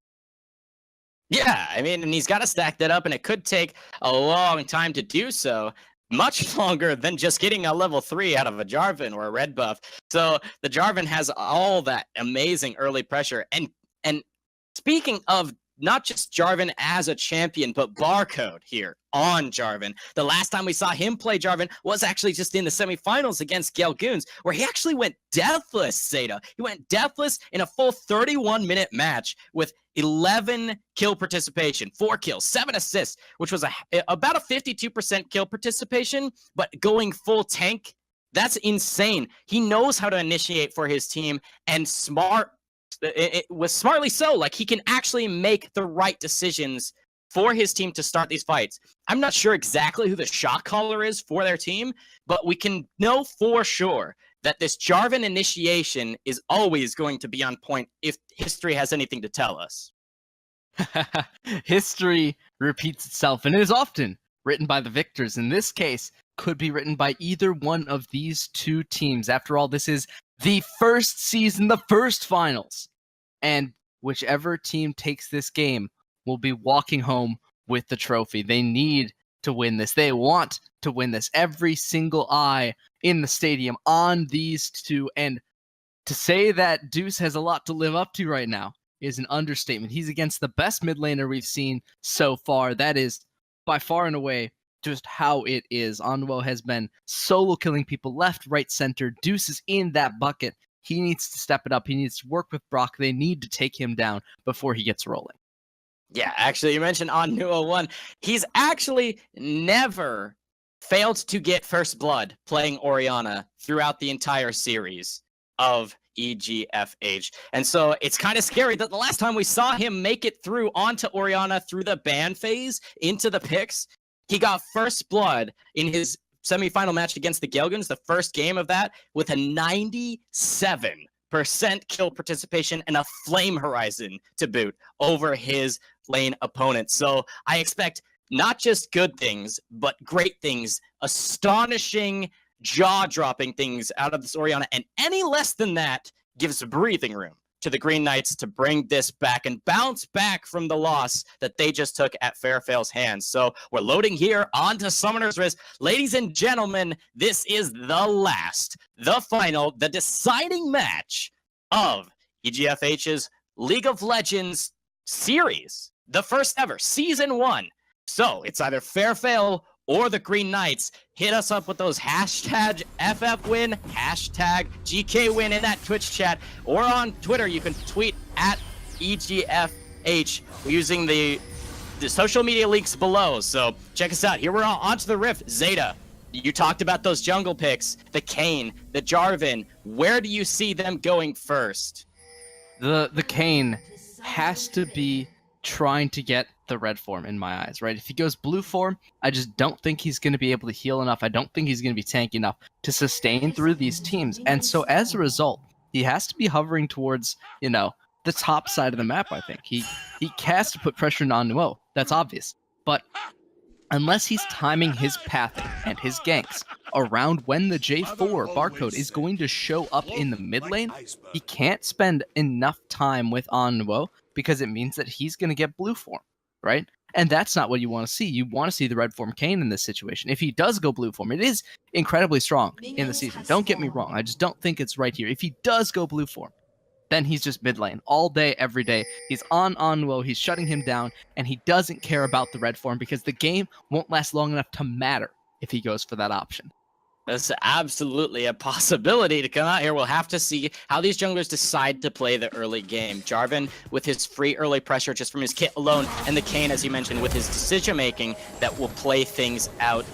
Speaker 1: Yeah, I mean, and he's got to stack that up, and it could take a long time to do so. Much longer than just getting a level 3 out of a Jarvan or a red buff. So the Jarvan has all that amazing early pressure. And speaking of not just Jarvan as a champion, but Barcode here on Jarvan. The last time we saw him play Jarvan was actually just in the semifinals against Gelgoons, where he actually went deathless, Zeta. He went deathless in a full 31-minute match with 11 kill participation, 4 kills, 7 assists, which was about a 52% kill participation, but going full tank, that's insane. He knows how to initiate for his team, and it was smartly so. Like, he can actually make the right decisions for his team to start these fights. I'm not sure exactly who the shot caller is for their team, but we can know for sure that this Jarvan initiation is always going to be on point if history has anything to tell us.
Speaker 2: History repeats itself, and it is often written by the victors. In this case, could be written by either one of these two teams. After all, this is the first season, the first finals. And whichever team takes this game will be walking home with the trophy. They need to win this. They want to win this. Every single eye in the stadium on these two. And to say that Deuce has a lot to live up to right now is an understatement. He's against the best mid laner we've seen so far. That is by far and away just how it is. Onwo has been solo killing people left, right, center. Deuce is in that bucket. He needs to step it up. He needs to work with Brock. They need to take him down before he gets rolling.
Speaker 1: Yeah, actually, you mentioned Onwo 1. He's actually never failed to get first blood playing Orianna throughout the entire series of EGFH. And so it's kind of scary that the last time we saw him make it through onto Orianna through the ban phase into the picks, he got first blood in his semifinal match against the Gelgoons, the first game of that, with a 97% kill participation and a flame horizon to boot over his lane opponent. So I expect not just good things, but great things, astonishing, jaw-dropping things out of this Orianna, and any less than that gives breathing room to the Green Knights to bring this back and bounce back from the loss that they just took at Fairfale's hands. So we're loading here onto Summoner's Risk. Ladies and gentlemen, this is the final, the deciding match of EGFH's League of Legends series. The first ever, Season 1. So it's either Fairfale or the Green Knights, hit us up with those hashtag FFWin, hashtag GKWin in that Twitch chat, or on Twitter. You can tweet at EGFH using the social media links below. So check us out. Here we're on to the Rift. Zeta, you talked about those jungle picks, the Kayn, the Jarvan. Where do you see them going first?
Speaker 2: The Kayn has to be trying to get the red form in my eyes, right? If he goes blue form, I just don't think he's going to be able to heal enough. I don't think he's going to be tanky enough to sustain through these teams. And so as a result, he has to be hovering towards, the top side of the map, I think. He has to put pressure on Nuo. That's obvious. But unless he's timing his pathing and his ganks around when the J4 barcode is going to show up in the mid lane, he can't spend enough time with Nuo because it means that he's going to get blue form, right? And that's not what you want to see. You want to see the red form Kayn in this situation. If he does go blue form, it is incredibly strong in the season. Don't get me wrong. I just don't think it's right here. If he does go blue form, then he's just mid lane all day, every day. He's on Nuo, he's shutting him down, and he doesn't care about the red form because the game won't last long enough to matter if he goes for that option.
Speaker 1: That's absolutely a possibility to come out here. We'll have to see how these junglers decide to play the early game. Jarvan with his free early pressure just from his kit alone, and the Kayn, as you mentioned, with his decision-making that will play things out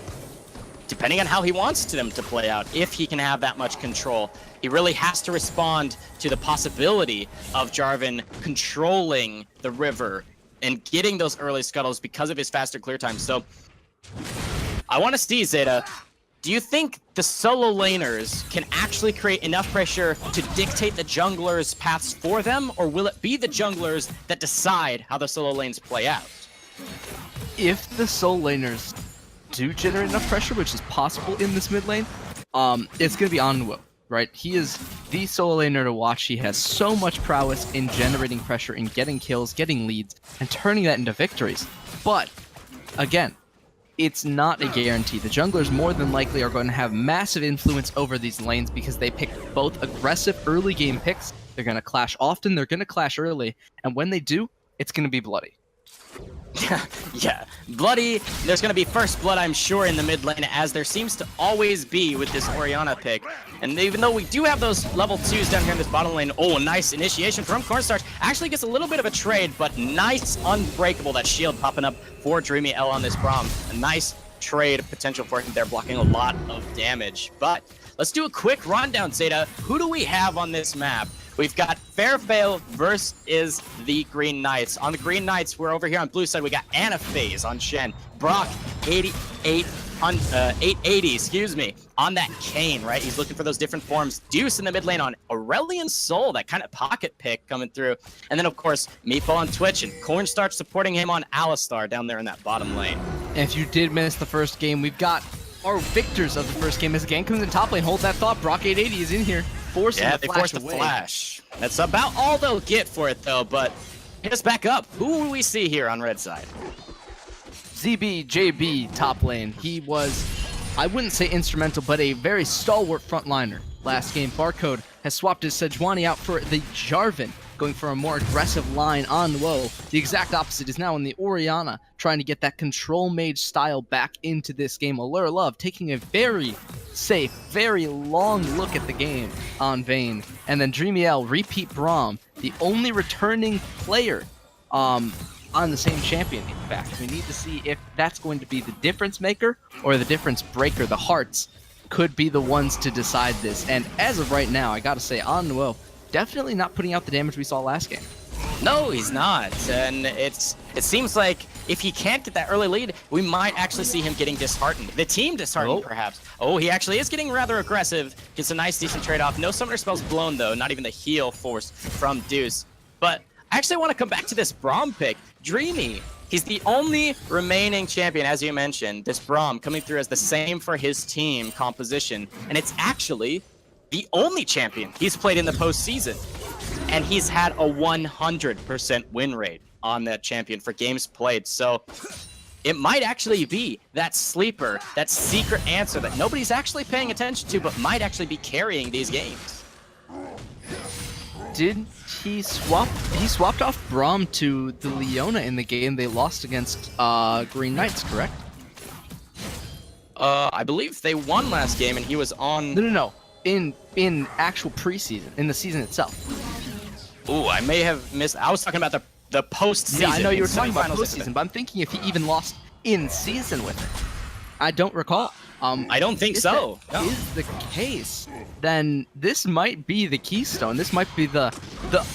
Speaker 1: depending on how he wants them to play out. If he can have that much control, he really has to respond to the possibility of Jarvan controlling the river and getting those early scuttles because of his faster clear time. So I want to see, Zeta, do you think the solo laners can actually create enough pressure to dictate the junglers' paths for them, or will it be the junglers that decide how the solo lanes play out?
Speaker 2: If the solo laners do generate enough pressure, which is possible in this mid lane, it's going to be on Nuo, right? He is the solo laner to watch. He has so much prowess in generating pressure, in getting kills, getting leads, and turning that into victories. But, again, it's not a guarantee. The junglers more than likely are going to have massive influence over these lanes because they pick both aggressive early game picks. They're going to clash often, they're going to clash early, and when they do, it's going to be bloody.
Speaker 1: Yeah, bloody. There's going to be first blood, I'm sure, in the mid lane, as there seems to always be with this Orianna pick. And even though we do have those level 2s down here in this bottom lane, oh, a nice initiation from Cornstarch. Actually gets a little bit of a trade, but nice unbreakable. That shield popping up for Dreamy L on this Braum. A nice trade potential for him there, blocking a lot of damage. But let's do a quick rundown, Zeta. Who do we have on this map? We've got Fairfail versus the Green Knights. On the Green Knights, we're over here on blue side. We got Anaphase on Shen. Brock, 880, excuse me, on that Kayn, right? He's looking for those different forms. Deuce in the mid lane on Aurelion Sol, that kind of pocket pick coming through. And then, of course, Meepo on Twitch and Cornstarch supporting him on Alistar down there in that bottom lane.
Speaker 2: And if you did miss the first game, we've got our victors of the first game as the gang comes in top lane. Hold that thought. Brock 880 is in here.
Speaker 1: Yeah, they forced the flash. That's about all they'll get for it, though, but hit us back up. Who do we see here on red side?
Speaker 2: ZBJB top lane. He was, I wouldn't say instrumental, but a very stalwart frontliner. Last game, Barcode has swapped his Sejuani out for the Jarvan, going for a more aggressive line on Nuo. The exact opposite is now in the Orianna, trying to get that control mage style back into this game. Allure Love taking a very safe, very long look at the game on Vayne. And then Dreamy L, repeat Braum, the only returning player on the same champion, in fact. We need to see if that's going to be the difference maker or the difference breaker. The hearts could be the ones to decide this. And as of right now, I gotta say, on Nuo, definitely not putting out the damage we saw last game.
Speaker 1: No, he's not. And it seems like if he can't get that early lead, we might actually see him getting disheartened. The team disheartened, perhaps. Oh, he actually is getting rather aggressive. Gets a nice, decent trade-off. No summoner spells blown, though. Not even the heal force from Deuce. But I actually want to come back to this Braum pick. Dreamy. He's the only remaining champion, as you mentioned. This Braum coming through as the same for his team composition. And it's actually the only champion he's played in the postseason. And he's had a 100% win rate on that champion for games played. So it might actually be that sleeper, that secret answer that nobody's actually paying attention to, but might actually be carrying these games.
Speaker 2: Did he swap? He swapped off Braum to the Leona in the game they lost against Green Knights, correct?
Speaker 1: I believe they won last game, and he was on.
Speaker 2: No. In actual preseason, in the season itself.
Speaker 1: Ooh, I may have missed. I was talking about the postseason.
Speaker 2: Yeah, I know you were talking about
Speaker 1: semifinals
Speaker 2: postseason, but I'm thinking if he even lost in season with it. I don't recall.
Speaker 1: I don't think
Speaker 2: if
Speaker 1: so.
Speaker 2: That is the case, then this might be the keystone. This might be the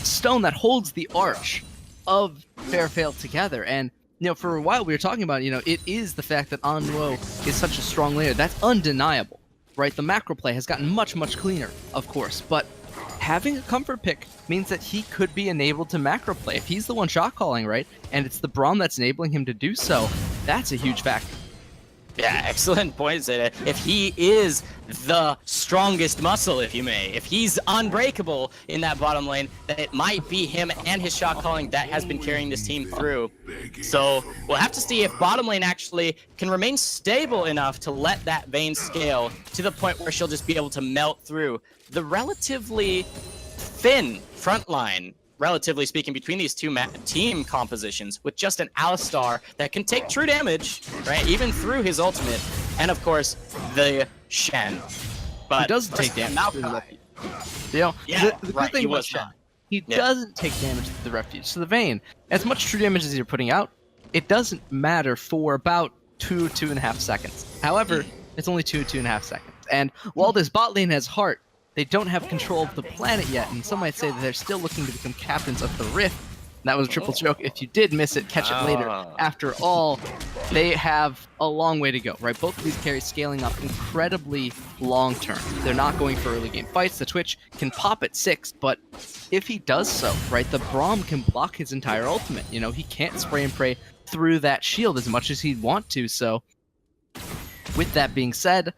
Speaker 2: stone that holds the arch of Fairfield together. And for a while we were talking about, it is the fact that Onwo is such a strong laner. That's undeniable, right? The macro play has gotten much, much cleaner, of course, but having a comfort pick means that he could be enabled to macro play. If he's the one shot calling, right, and it's the Braum that's enabling him to do so, that's a huge factor.
Speaker 1: Yeah, excellent point, Zeta. If he is the strongest muscle, if you may, if he's unbreakable in that bottom lane, then it might be him and his shot calling that has been carrying this team through. So we'll have to see if bottom lane actually can remain stable enough to let that Vayne scale to the point where she'll just be able to melt through the relatively thin front line, relatively speaking, between these two team compositions, with just an Alistar that can take true damage, right, even through his ultimate, and of course the Shen. But
Speaker 2: he doesn't take damage.
Speaker 1: Yeah,
Speaker 2: the
Speaker 1: right,
Speaker 2: good thing
Speaker 1: he
Speaker 2: about
Speaker 1: was
Speaker 2: Shen,
Speaker 1: not.
Speaker 2: he doesn't take damage to the refuge. So the Vayne, as much true damage as you're putting out, it doesn't matter for about 2.5 seconds. However, it's only 2.5 seconds. And while this bot lane has heart, they don't have control of the planet yet, and some might say that they're still looking to become captains of the Rift. That was a triple joke. If you did miss it, catch it later. After all, they have a long way to go, right? Both of these carries scaling up incredibly long term. They're not going for early game fights. The Twitch can pop at 6, but if he does so, right, the Braum can block his entire ultimate. He can't spray and pray through that shield as much as he'd want to, so with that being said,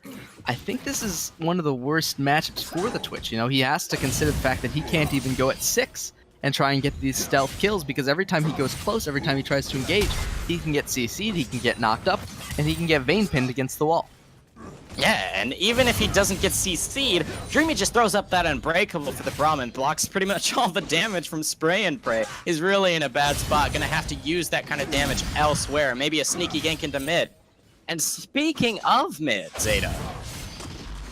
Speaker 2: I think this is one of the worst matchups for the Twitch. He has to consider the fact that he can't even go at 6 and try and get these stealth kills, because every time he goes close, every time he tries to engage, he can get CC'd, he can get knocked up, and he can get Vayne pinned against the wall.
Speaker 1: Yeah, and even if he doesn't get CC'd, Dreamy just throws up that Unbreakable for the Braum and blocks pretty much all the damage from spray and pray. He's really in a bad spot, gonna have to use that kind of damage elsewhere, maybe a sneaky gank into mid. And speaking of mid, Zeta,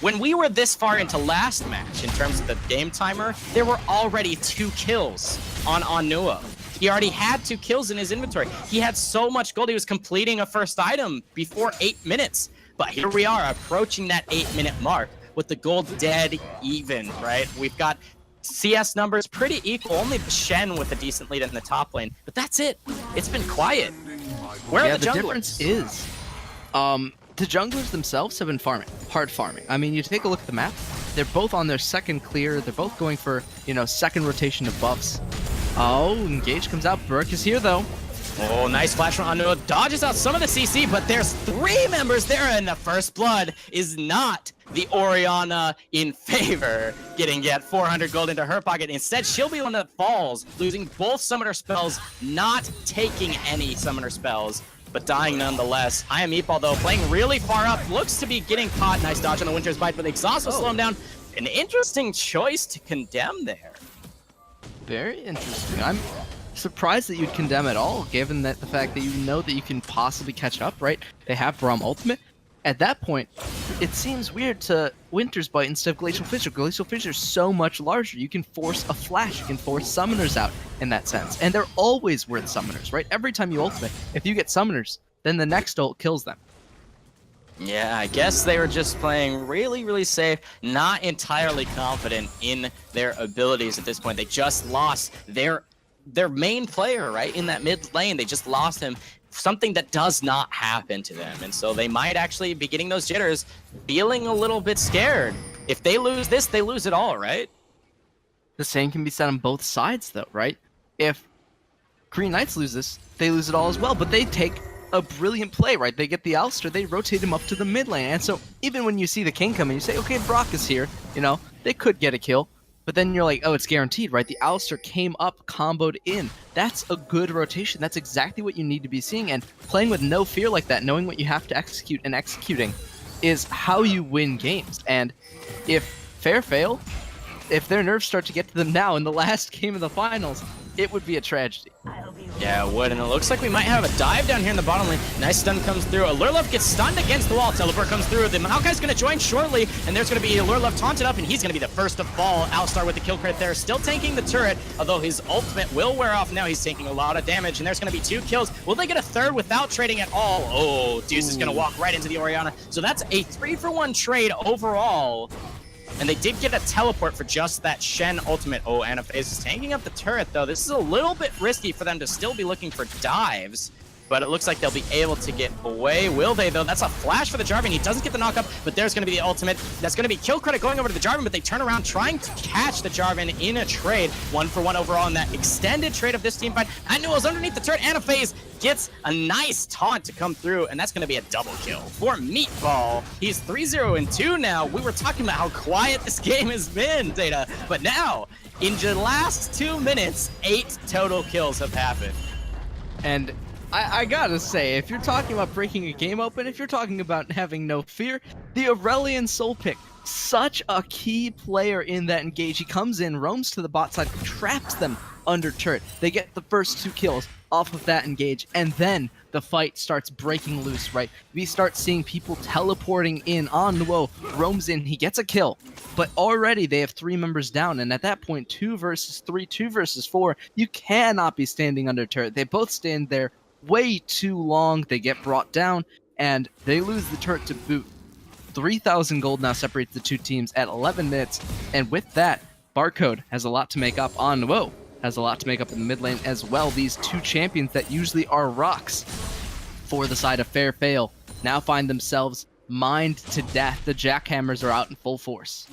Speaker 1: when we were this far into last match, in terms of the game timer, there were already 2 kills on Onua. He already had 2 kills in his inventory. He had so much gold, he was completing a first item before 8 minutes. But here we are, approaching that 8-minute mark, with the gold dead even, right? We've got CS numbers pretty equal, only Shen with a decent lead in the top lane. But that's it. It's been quiet. Where are the junglers?
Speaker 2: The difference is, the junglers themselves have been farming, hard farming. I mean, you take a look at the map, they're both on their second clear, they're both going for, second rotation of buffs. Oh, Engage comes out, Burke is here though.
Speaker 1: Oh, nice flash from Onua, dodges out some of the CC, but there's 3 members there, and the first blood is not the Orianna in favor, getting yet 400 gold into her pocket. Instead, she'll be the one that falls, losing both summoner spells, not taking any summoner spells, but dying nonetheless. I am Meatball, though, playing really far up, looks to be getting caught. Nice dodge on the Winter's Bite, but the exhaust will slow him down. An interesting choice to condemn there.
Speaker 2: Very interesting. I'm surprised that you'd condemn at all, given that the fact that that you can possibly catch up, right? They have Braum ultimate. At that point, it seems weird to Winter's Bite instead of Glacial Fissure. Glacial Fissure is so much larger. You can force a flash, you can force summoners out in that sense. And they're always worth summoners, right? Every time you ultimate, if you get summoners, then the next ult kills them.
Speaker 1: Yeah, I guess they were just playing really, really safe, not entirely confident in their abilities at this point. They just lost their main player, right? In that mid lane, they just lost him. Something that does not happen to them, and so they might actually be getting those jitters, feeling a little bit scared. If they lose this, they lose it all, right?
Speaker 2: The same can be said on both sides, though, right? If Green Knights lose this, they lose it all as well, but they take a brilliant play, right? They get the Alistar, they rotate him up to the mid lane, and so even when you see the King come in, you say, okay, Brock is here, they could get a kill, but then you're like, oh, it's guaranteed, right? The Alistar came up, comboed in. That's a good rotation. That's exactly what you need to be seeing. And playing with no fear like that, knowing what you have to execute and executing, is how you win games. And if Fairfield, if their nerves start to get to them now in the last game of the finals, it would be a tragedy.
Speaker 1: Yeah, it would, and it looks like we might have a dive down here in the bottom lane. Nice stun comes through. Allurelove gets stunned against the wall. Teleport comes through. The Maokai's going to join shortly, and there's going to be Allurelove taunted up, and he's going to be the first to fall. Alistar with the kill crit there, still tanking the turret, although his ultimate will wear off now. He's taking a lot of damage, and there's going to be 2 kills. Will they get a third without trading at all? Oh, Deuce is going to walk right into the Orianna. So that's a 3-for-1 trade overall. And they did get a teleport for just that Shen ultimate. Oh, and FaZe is tanking up the turret, though. This is a little bit risky for them to still be looking for dives. But it looks like they'll be able to get away. Will they, though? That's a flash for the Jarvan. He doesn't get the knockup, but there's going to be the ultimate. That's going to be kill credit going over to the Jarvan, but they turn around trying to catch the Jarvan in a trade. 1-for-1 overall in that extended trade of this team fight. Anuel's underneath the turret. FaZe gets a nice taunt to come through, and that's going to be a double kill for Meatball. He's 3-0-2 now. We were talking about how quiet this game has been, Data, but now, in the last 2 minutes, 8 total kills have happened.
Speaker 2: And I gotta say, if you're talking about breaking a game open, if you're talking about having no fear, the Aurelion Soul Pick, such a key player in that engage. He comes in, roams to the bot side, traps them under turret. They get the first 2 kills off of that engage, and then the fight starts breaking loose, right? We start seeing people teleporting in. Nuo roams in, he gets a kill, but already they have 3 members down, and at that point, 2 versus 3, 2 versus 4, you cannot be standing under turret. They both stand there way too long. They get brought down, and they lose the turret to boot. 3,000 gold now separates the 2 teams at 11 minutes, and with that, Barcode has a lot to make up. Nuo has a lot to make up in the mid lane as well. These 2 champions that usually are rocks for the side of Fair Fail now find themselves mined to death. The jackhammers are out in full force.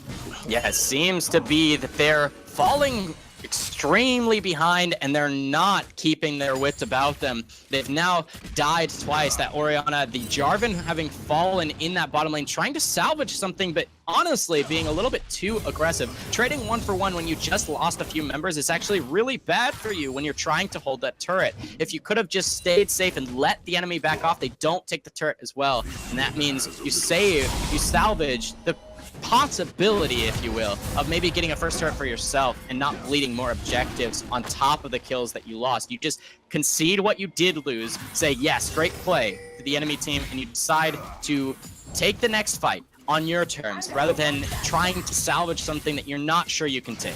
Speaker 1: Yeah, it seems to be that they're falling extremely behind, and they're not keeping their wits about them. They've now died twice. That Orianna, the Jarvan having fallen in that bottom lane, trying to salvage something, but honestly being a little bit too aggressive. Trading 1-for-1 when you just lost a few members is actually really bad for you when you're trying to hold that turret. If you could have just stayed safe and let the enemy back off, they don't take the turret as well, and that means you save, you salvage the possibility, if you will, of maybe getting a first turret for yourself and not bleeding more objectives on top of the kills that you lost. You just concede what you did lose, say, yes, great play to the enemy team, and you decide to take the next fight on your terms rather than trying to salvage something that you're not sure you can take.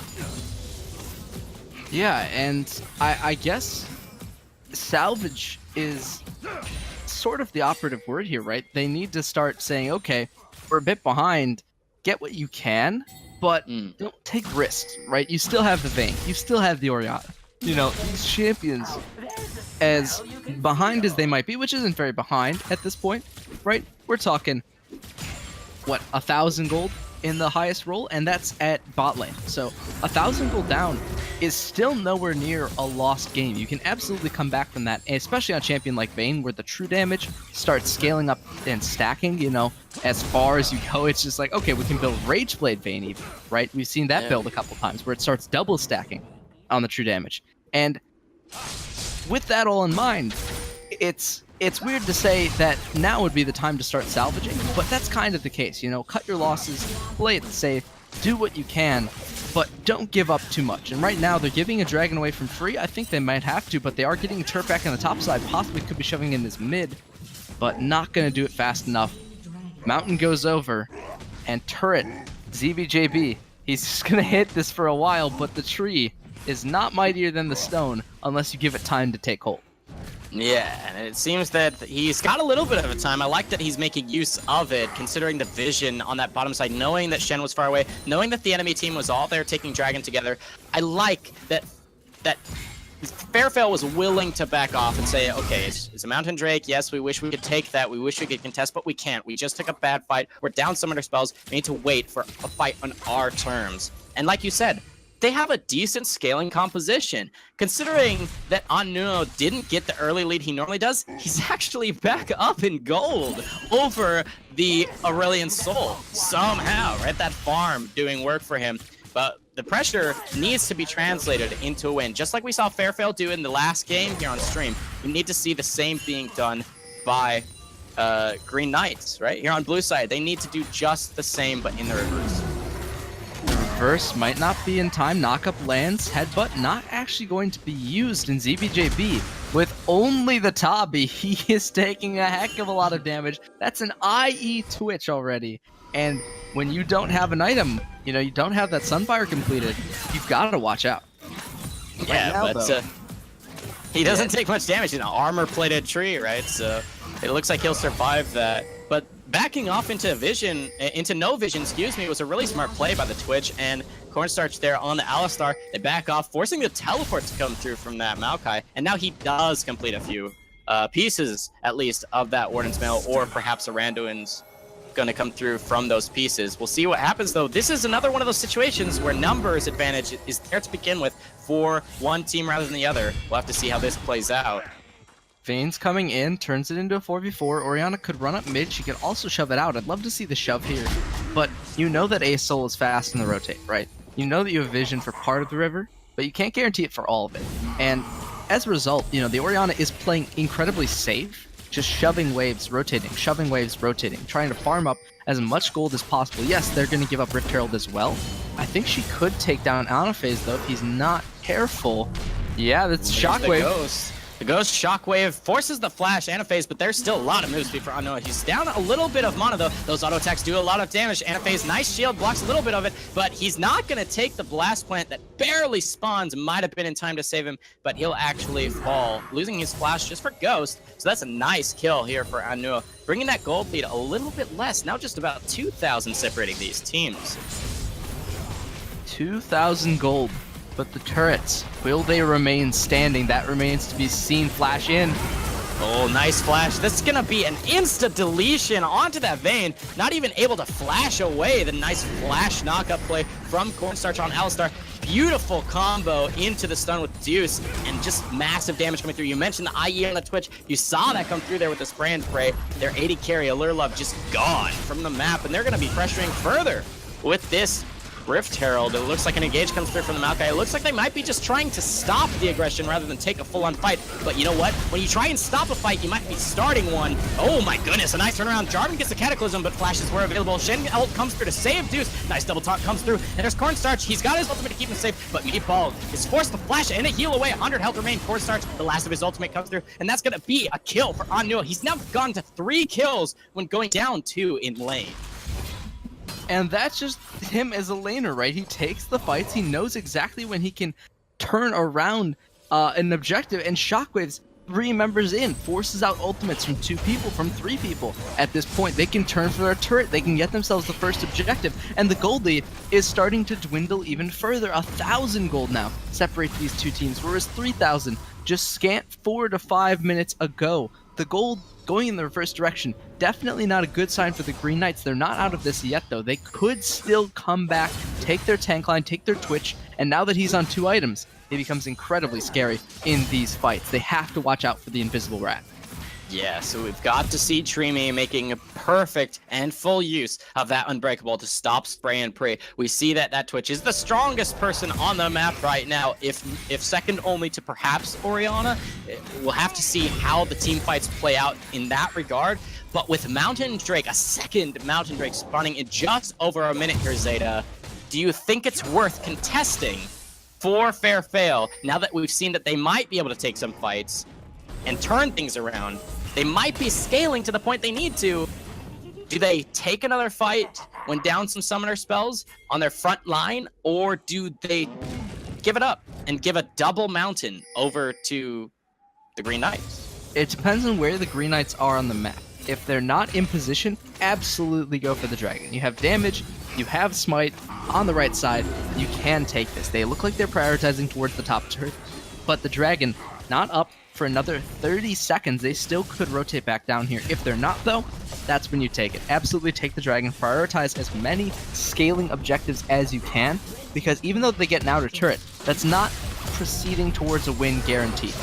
Speaker 2: Yeah, and I guess salvage is sort of the operative word here, right? They need to start saying, okay, we're a bit behind, get what you can, but don't take risks, right? You still have the Vayne, you still have the Orianna. You know, these champions, as behind as they might be, which isn't very behind at this point, right? We're talking, what, 1,000 gold in the highest roll, and that's at bot lane. So 1,000 gold down is still nowhere near a lost game. You can absolutely come back from that, and especially on a champion like Vayne, where the true damage starts scaling up and stacking, you know, as far as you go. It's just like, okay, we can build Rageblade Vayne even, right? We've seen that build a couple times where it starts double stacking on the true damage. And with that all in mind, it's weird to say that now would be the time to start salvaging, but that's kind of the case, you know. Cut your losses, play it safe, do what you can, but don't give up too much. And right now, they're giving a dragon away from free. I think they might have to, but they are getting a turret back on the top side, possibly could be shoving in this mid, but not going to do it fast enough. Mountain goes over, and turret, ZBJB, he's just going to hit this for a while, but the tree is not mightier than the stone unless you give it time to take hold.
Speaker 1: Yeah, and it seems that he's got a little bit of a time. I like that he's making use of it, considering the vision on that bottom side, knowing that Shen was far away, knowing that the enemy team was all there taking Dragon together. I like that Fairfail was willing to back off and say, okay, it's a Mountain Drake. Yes, we wish we could take that. We wish we could contest, but we can't. We just took a bad fight. We're down summoner spells. We need to wait for a fight on our terms. And like you said, they have a decent scaling composition. Considering that Nuo didn't get the early lead he normally does, he's actually back up in gold over the Aurelion Soul somehow, right? That farm doing work for him. But the pressure needs to be translated into a win. Just like we saw Fairfail do in the last game here on stream, we need to see the same being done by Green Knights, right? Here on blue side, they need to do just the same, but in the reverse.
Speaker 2: reverse might not be in time. Knockup lands. Headbutt not actually going to be used in ZBJB. With only the Tabi, he is taking a heck of a lot of damage. That's an IE Twitch already. And when you don't have an item, you don't have that Sunfire completed, you've got to watch out.
Speaker 1: Yeah,
Speaker 2: right now,
Speaker 1: but he doesn't take much damage in an armor-plated tree, right? So it looks like he'll survive that. But backing off into no vision, was a really smart play by the Twitch, and Cornstarch there on the Alistar. They back off, forcing the teleport to come through from that Maokai, and now he does complete a few pieces, at least, of that Warden's Mail, or perhaps a Randuin's going to come through from those pieces. We'll see what happens, though. This is another one of those situations where numbers advantage is there to begin with for one team rather than the other. We'll have to see how this plays out.
Speaker 2: Vayne's coming in, turns it into a 4v4. Orianna could run up mid. She could also shove it out. I'd love to see the shove here. But you know that Ace Soul is fast in the rotate, right? You know that you have vision for part of the river, but you can't guarantee it for all of it. And as a result, the Orianna is playing incredibly safe, just shoving waves, rotating, trying to farm up as much gold as possible. Yes, they're going to give up Rift Herald as well. I think she could take down Anaphase, though, if he's not careful. Yeah, that's Shockwave.
Speaker 1: The Ghost Shockwave forces the flash Anaphase, but there's still a lot of moves before Anoa. He's down a little bit of mana, though. Those auto attacks do a lot of damage. Anaphase, nice shield, blocks a little bit of it, but he's not going to take the blast plant that barely spawns. Might have been in time to save him, but he'll actually fall, losing his flash just for Ghost. So that's a nice kill here for Anoa, bringing that gold lead a little bit less. Now just about 2,000 separating these teams.
Speaker 2: 2,000 gold. But the turrets, will they remain standing? That remains to be seen. Flash in.
Speaker 1: Oh, nice flash. This is going to be an insta-deletion onto that Vayne. Not even able to flash away the nice flash knockup play from Cornstarch on Alistar. Beautiful combo into the stun with Deuce, and just massive damage coming through. You mentioned the IE on the Twitch. You saw that come through there with the spray and pray. Their 80 carry, Allure Love, just gone from the map, and they're going to be pressuring further with this Rift Herald. It looks like an engage comes through from the Maokai. It looks like they might be just trying to stop the aggression rather than take a full-on fight. But you know what? When you try and stop a fight, you might be starting one. Oh my goodness, a nice turnaround. Jarvan gets the Cataclysm, but flashes were available. Shen ult comes through to save Deuce. Nice double talk comes through. And there's Cornstarch. He's got his ultimate to keep him safe, but Meatball is forced to flash and a heal away. 100 health remain. Cornstarch, the last of his ultimate comes through, and that's going to be a kill for Anua. He's now gone to 3 kills when going down 2 in lane.
Speaker 2: And that's just him as a laner, right? He takes the fights. He knows exactly when he can turn around an objective. And Shockwave's 3 members in, forces out ultimates from 2 people, from 3 people. At this point, they can turn for their turret. They can get themselves the first objective. And the gold lead is starting to dwindle even further. 1,000 gold now separates these 2 teams, whereas 3,000 just scant 4 to 5 minutes ago. The gold going in the reverse direction, definitely not a good sign for the Green Knights. They're not out of this yet, though. They could still come back, take their tank line, take their Twitch, and now that he's on 2 items, he becomes incredibly scary in these fights. They have to watch out for the Invisible Rat.
Speaker 1: Yeah, so we've got to see Trimi making a perfect and full use of that Unbreakable to stop spray and pray. We see that that Twitch is the strongest person on the map right now, if second only to perhaps Orianna. We'll have to see how the team fights play out in that regard. But with Mountain Drake, a second Mountain Drake spawning in just over a minute here, Zeta, do you think it's worth contesting for Fair Fail now that we've seen that they might be able to take some fights and turn things around? They might be scaling to the point they need to. Do they take another fight when down some summoner spells on their front line, or do they give it up and give a double mountain over to the Green Knights?
Speaker 2: It depends on where the Green Knights are on the map. If they're not in position, absolutely go for the dragon. You have damage, you have smite on the right side, you can take this. They look like they're prioritizing towards the top turret, but the dragon not up for another 30 seconds. They still could rotate back down here. If they're not, though, that's when you take it. Absolutely take the dragon. Prioritize as many scaling objectives as you can, because even though they get an outer turret, that's not proceeding towards a win guaranteed.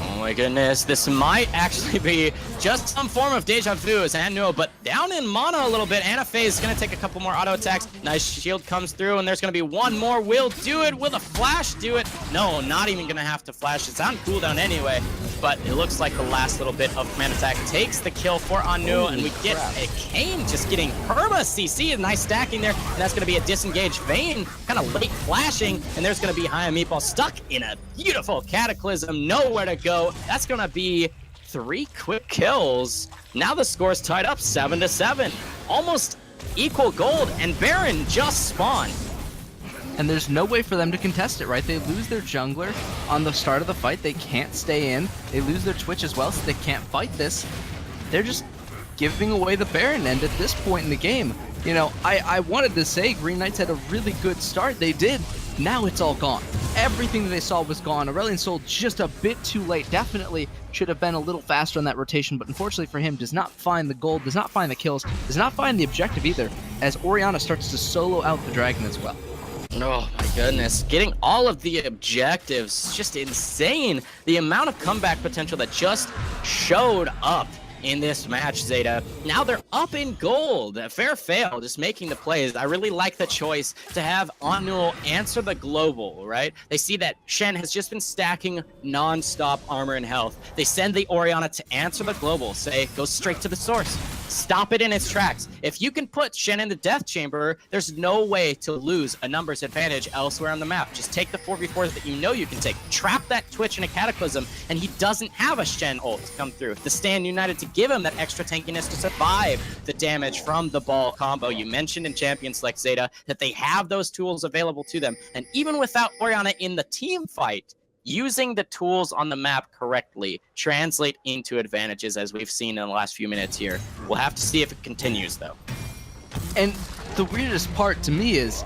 Speaker 1: Oh my goodness, this might actually be just some form of deja vu as Anua, but down in mana a little bit. Anaphase is going to take a couple more auto attacks. Nice shield comes through, and there's going to be one more. Will do it. Will the flash do it? No, not even going to have to flash. It's on cooldown anyway. but it looks like the last little bit of command attack takes the kill for Anu, and we get a Kane just getting perma CC, a nice stacking there, and that's going to be a disengaged Vayne, kind of late flashing, and there's going to be Haya Meatball stuck in a beautiful Cataclysm, nowhere to go. That's going to be 3 quick kills. Now the score's tied up 7-7, almost equal gold, and Baron just spawned.
Speaker 2: And there's no way for them to contest it, right? They lose their jungler on the start of the fight. They can't stay in. They lose their Twitch as well, so they can't fight this. They're just giving away the Baron, and at this point in the game, you know, I wanted to say Green Knights had a really good start. They did. Now it's all gone. Everything that they saw was gone. Aurelion Sol just a bit too late. Definitely should have been a little faster on that rotation, but unfortunately for him, does not find the gold, does not find the kills, does not find the objective either, as Orianna starts to solo out the dragon as well.
Speaker 1: Oh my goodness, getting all of the objectives, just insane. The amount of comeback potential that just showed up in this match, Zeta. Now they're up in gold. Fair fail, just making the plays. I really like the choice to have Anu answer the global, right? They see that Shen has just been stacking non-stop armor and health. They send the Orianna to answer the global, say, go straight to the source. Stop it in its tracks. If you can put Shen in the death chamber, there's no way to lose a numbers advantage elsewhere on the map. Just take the 4v4s that you know you can take. Trap that Twitch in a Cataclysm, and he doesn't have a Shen ult to come through. The Stand United to give him that extra tankiness to survive the damage from the ball combo. You mentioned in Champion Select, Zeta, that they have those tools available to them. And even without Orianna in the team fight, using the tools on the map correctly translate into advantages, as we've seen in the last few minutes here. We'll have to see if it continues, though.
Speaker 2: And the weirdest part to me is,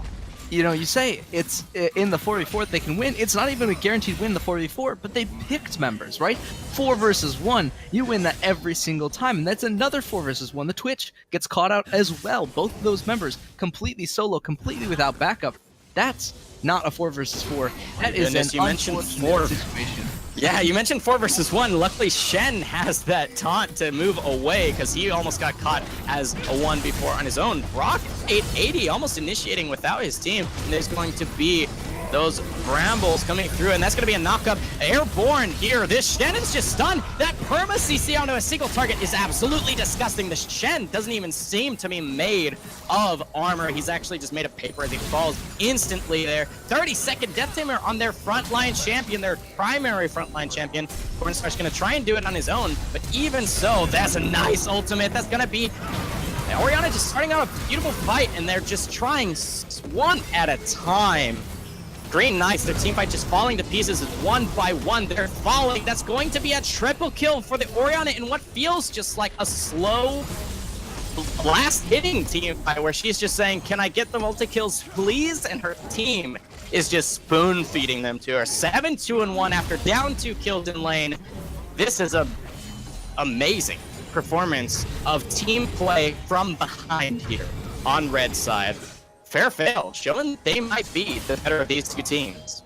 Speaker 2: you know, you say it's in the 4v4 they can win. It's not even a guaranteed win, the 4v4, but they picked members, right? 4 versus 1, you win that every single time, and that's another 4 versus 1. The Twitch gets caught out as well. Both of those members completely solo, completely without backup. That's not a 4 versus 4. That is an unfortunate situation.
Speaker 1: Yeah, you mentioned 4 versus 1. Luckily, Shen has that taunt to move away because he almost got caught as a 1 before on his own. Brock 880 almost initiating without his team. And there's going to be those brambles coming through, and that's going to be a knockup. Airborne here. This Shen is just stunned. That perma CC onto a single target is absolutely disgusting. The Shen doesn't even seem to be made of armor. He's actually just made of paper as he falls instantly there. 30-second death timer on their frontline champion, their primary frontline champion. Cornstar's going to try and do it on his own, but even so, that's a nice ultimate. That's going to be Orianna just starting out a beautiful fight, and they're just trying one at a time. Green Knights, their team fight just falling to pieces one by one. They're falling. That's going to be a triple kill for the Orianna in what feels just like a slow, last-hitting team fight where she's just saying, can I get the multi-kills, please? And her team is just spoon-feeding them to her. 7-2-1 after down 2 kills in lane. This is a amazing performance of team play from behind here on red side. Fair fail, showing they might be the better of these two teams.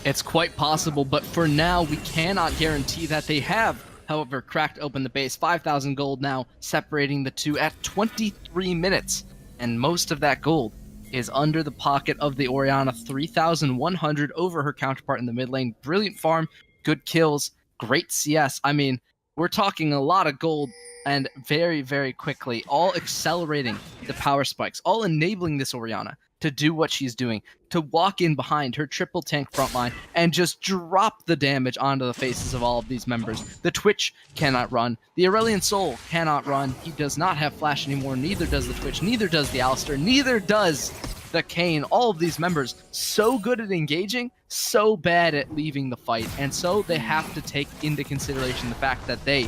Speaker 2: It's quite possible, but for now, we cannot guarantee that they have. However, cracked open the base, 5,000 gold now, separating the two at 23 minutes. And most of that gold is under the pocket of the Orianna, 3,100 over her counterpart in the mid lane. Brilliant farm, good kills, great CS. I mean, we're talking a lot of gold, and very, very quickly, all accelerating the power spikes, all enabling this Orianna to do what she's doing, to walk in behind her triple tank frontline and just drop the damage onto the faces of all of these members. The Twitch cannot run. The Aurelion Sol cannot run. He does not have flash anymore. Neither does the Twitch. Neither does the Alistar. Neither does the Kayn. All of these members so good at engaging, so bad at leaving the fight. And so they have to take into consideration the fact that they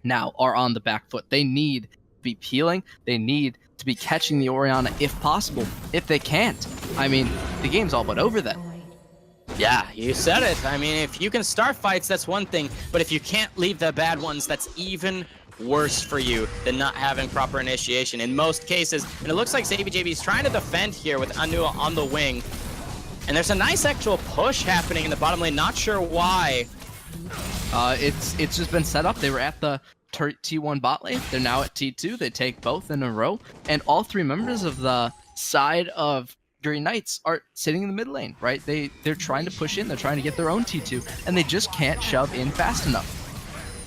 Speaker 2: now are on the back foot. They need to be peeling. They need to be catching the Orianna if possible. If they can't, I mean, the game's all but over then.
Speaker 1: Yeah, you said it. I mean, if you can start fights, that's one thing. But if you can't leave the bad ones, that's even worse for you than not having proper initiation in most cases. And it looks like ZBJB is trying to defend here with Anu on the wing. And there's a nice actual push happening in the bottom lane. Not sure why.
Speaker 2: It's just been set up. They were at the T1 bot lane. They're now at T2. They take both in a row. And all 3 members of the side of Victory Knights are sitting in the mid lane, right? They're trying to push in, they're trying to get their own T2, and they just can't shove in fast enough.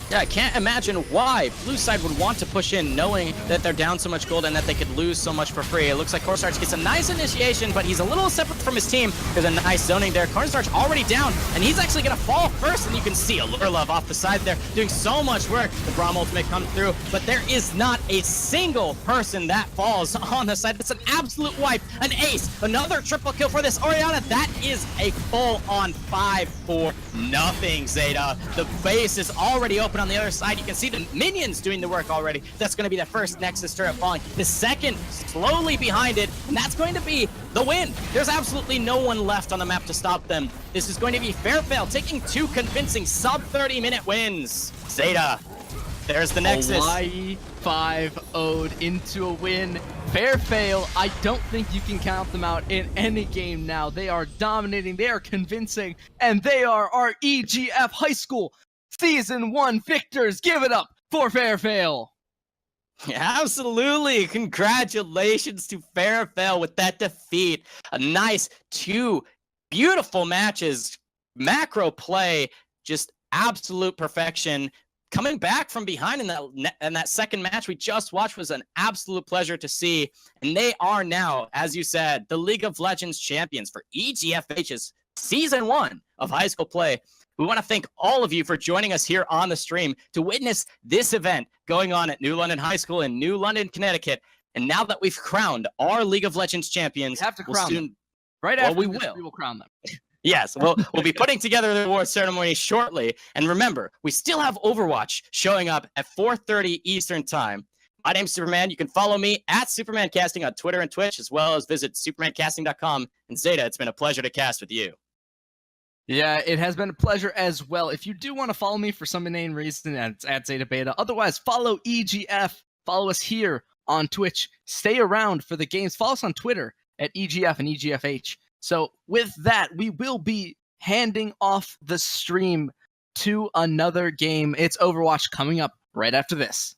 Speaker 1: Yeah, I can't imagine why blue side would want to push in knowing that they're down so much gold and that they could lose so much for free. It looks like Cornstarch gets a nice initiation, but he's a little separate from his team. There's a nice zoning there. Cornstarch already down, and he's actually going to fall first, and you can see Allure Love off the side there doing so much work. The Braum ultimate comes through, but there is not a single person that falls on the side. It's an absolute wipe, an ace, another triple kill for this Orianna. That is a full-on 5-4-0, Zeta. The base is already open on the other side. You can see the minions doing the work already. That's going to be the first Nexus turret falling. The second slowly behind it, and that's going to be the win. There's absolutely no one left on the map to stop them. This is going to be Fairfail taking 2 convincing sub 30-minute wins. Zeta, there's the Nexus.
Speaker 2: Hawaii 5-0'd into a win. Fairfail, I don't think you can count them out in any game now. They are dominating, they are convincing, and they are our EGF High School Season 1 victors. Give it up for Fairfail.
Speaker 1: Absolutely. Congratulations to Fairfail with that defeat. A nice 2 beautiful matches. Macro play, just absolute perfection. Coming back from behind in that second match we just watched was an absolute pleasure to see. And they are now, as you said, the League of Legends champions for EGFH's Season 1 of high school play. We want to thank all of you for joining us here on the stream to witness this event going on at New London High School in New London, Connecticut. And now that we've crowned our League of Legends champions,
Speaker 2: we have to crown them. Right
Speaker 1: well,
Speaker 2: after
Speaker 1: we
Speaker 2: will crown them.
Speaker 1: Yes, we'll be putting together the award ceremony shortly. And remember, we still have Overwatch showing up at 4:30 Eastern Time. My name's Superman. You can follow me at SupermanCasting on Twitter and Twitch, as well as visit SupermanCasting.com. And Zeta, it's been a pleasure to cast with you.
Speaker 2: Yeah, it has been a pleasure as well. If you do want to follow me for some inane reason, it's at Zeta Beta. Otherwise, follow EGF. Follow us here on Twitch. Stay around for the games. Follow us on Twitter at EGF and EGFH. So with that, we will be handing off the stream to another game. It's Overwatch coming up right after this.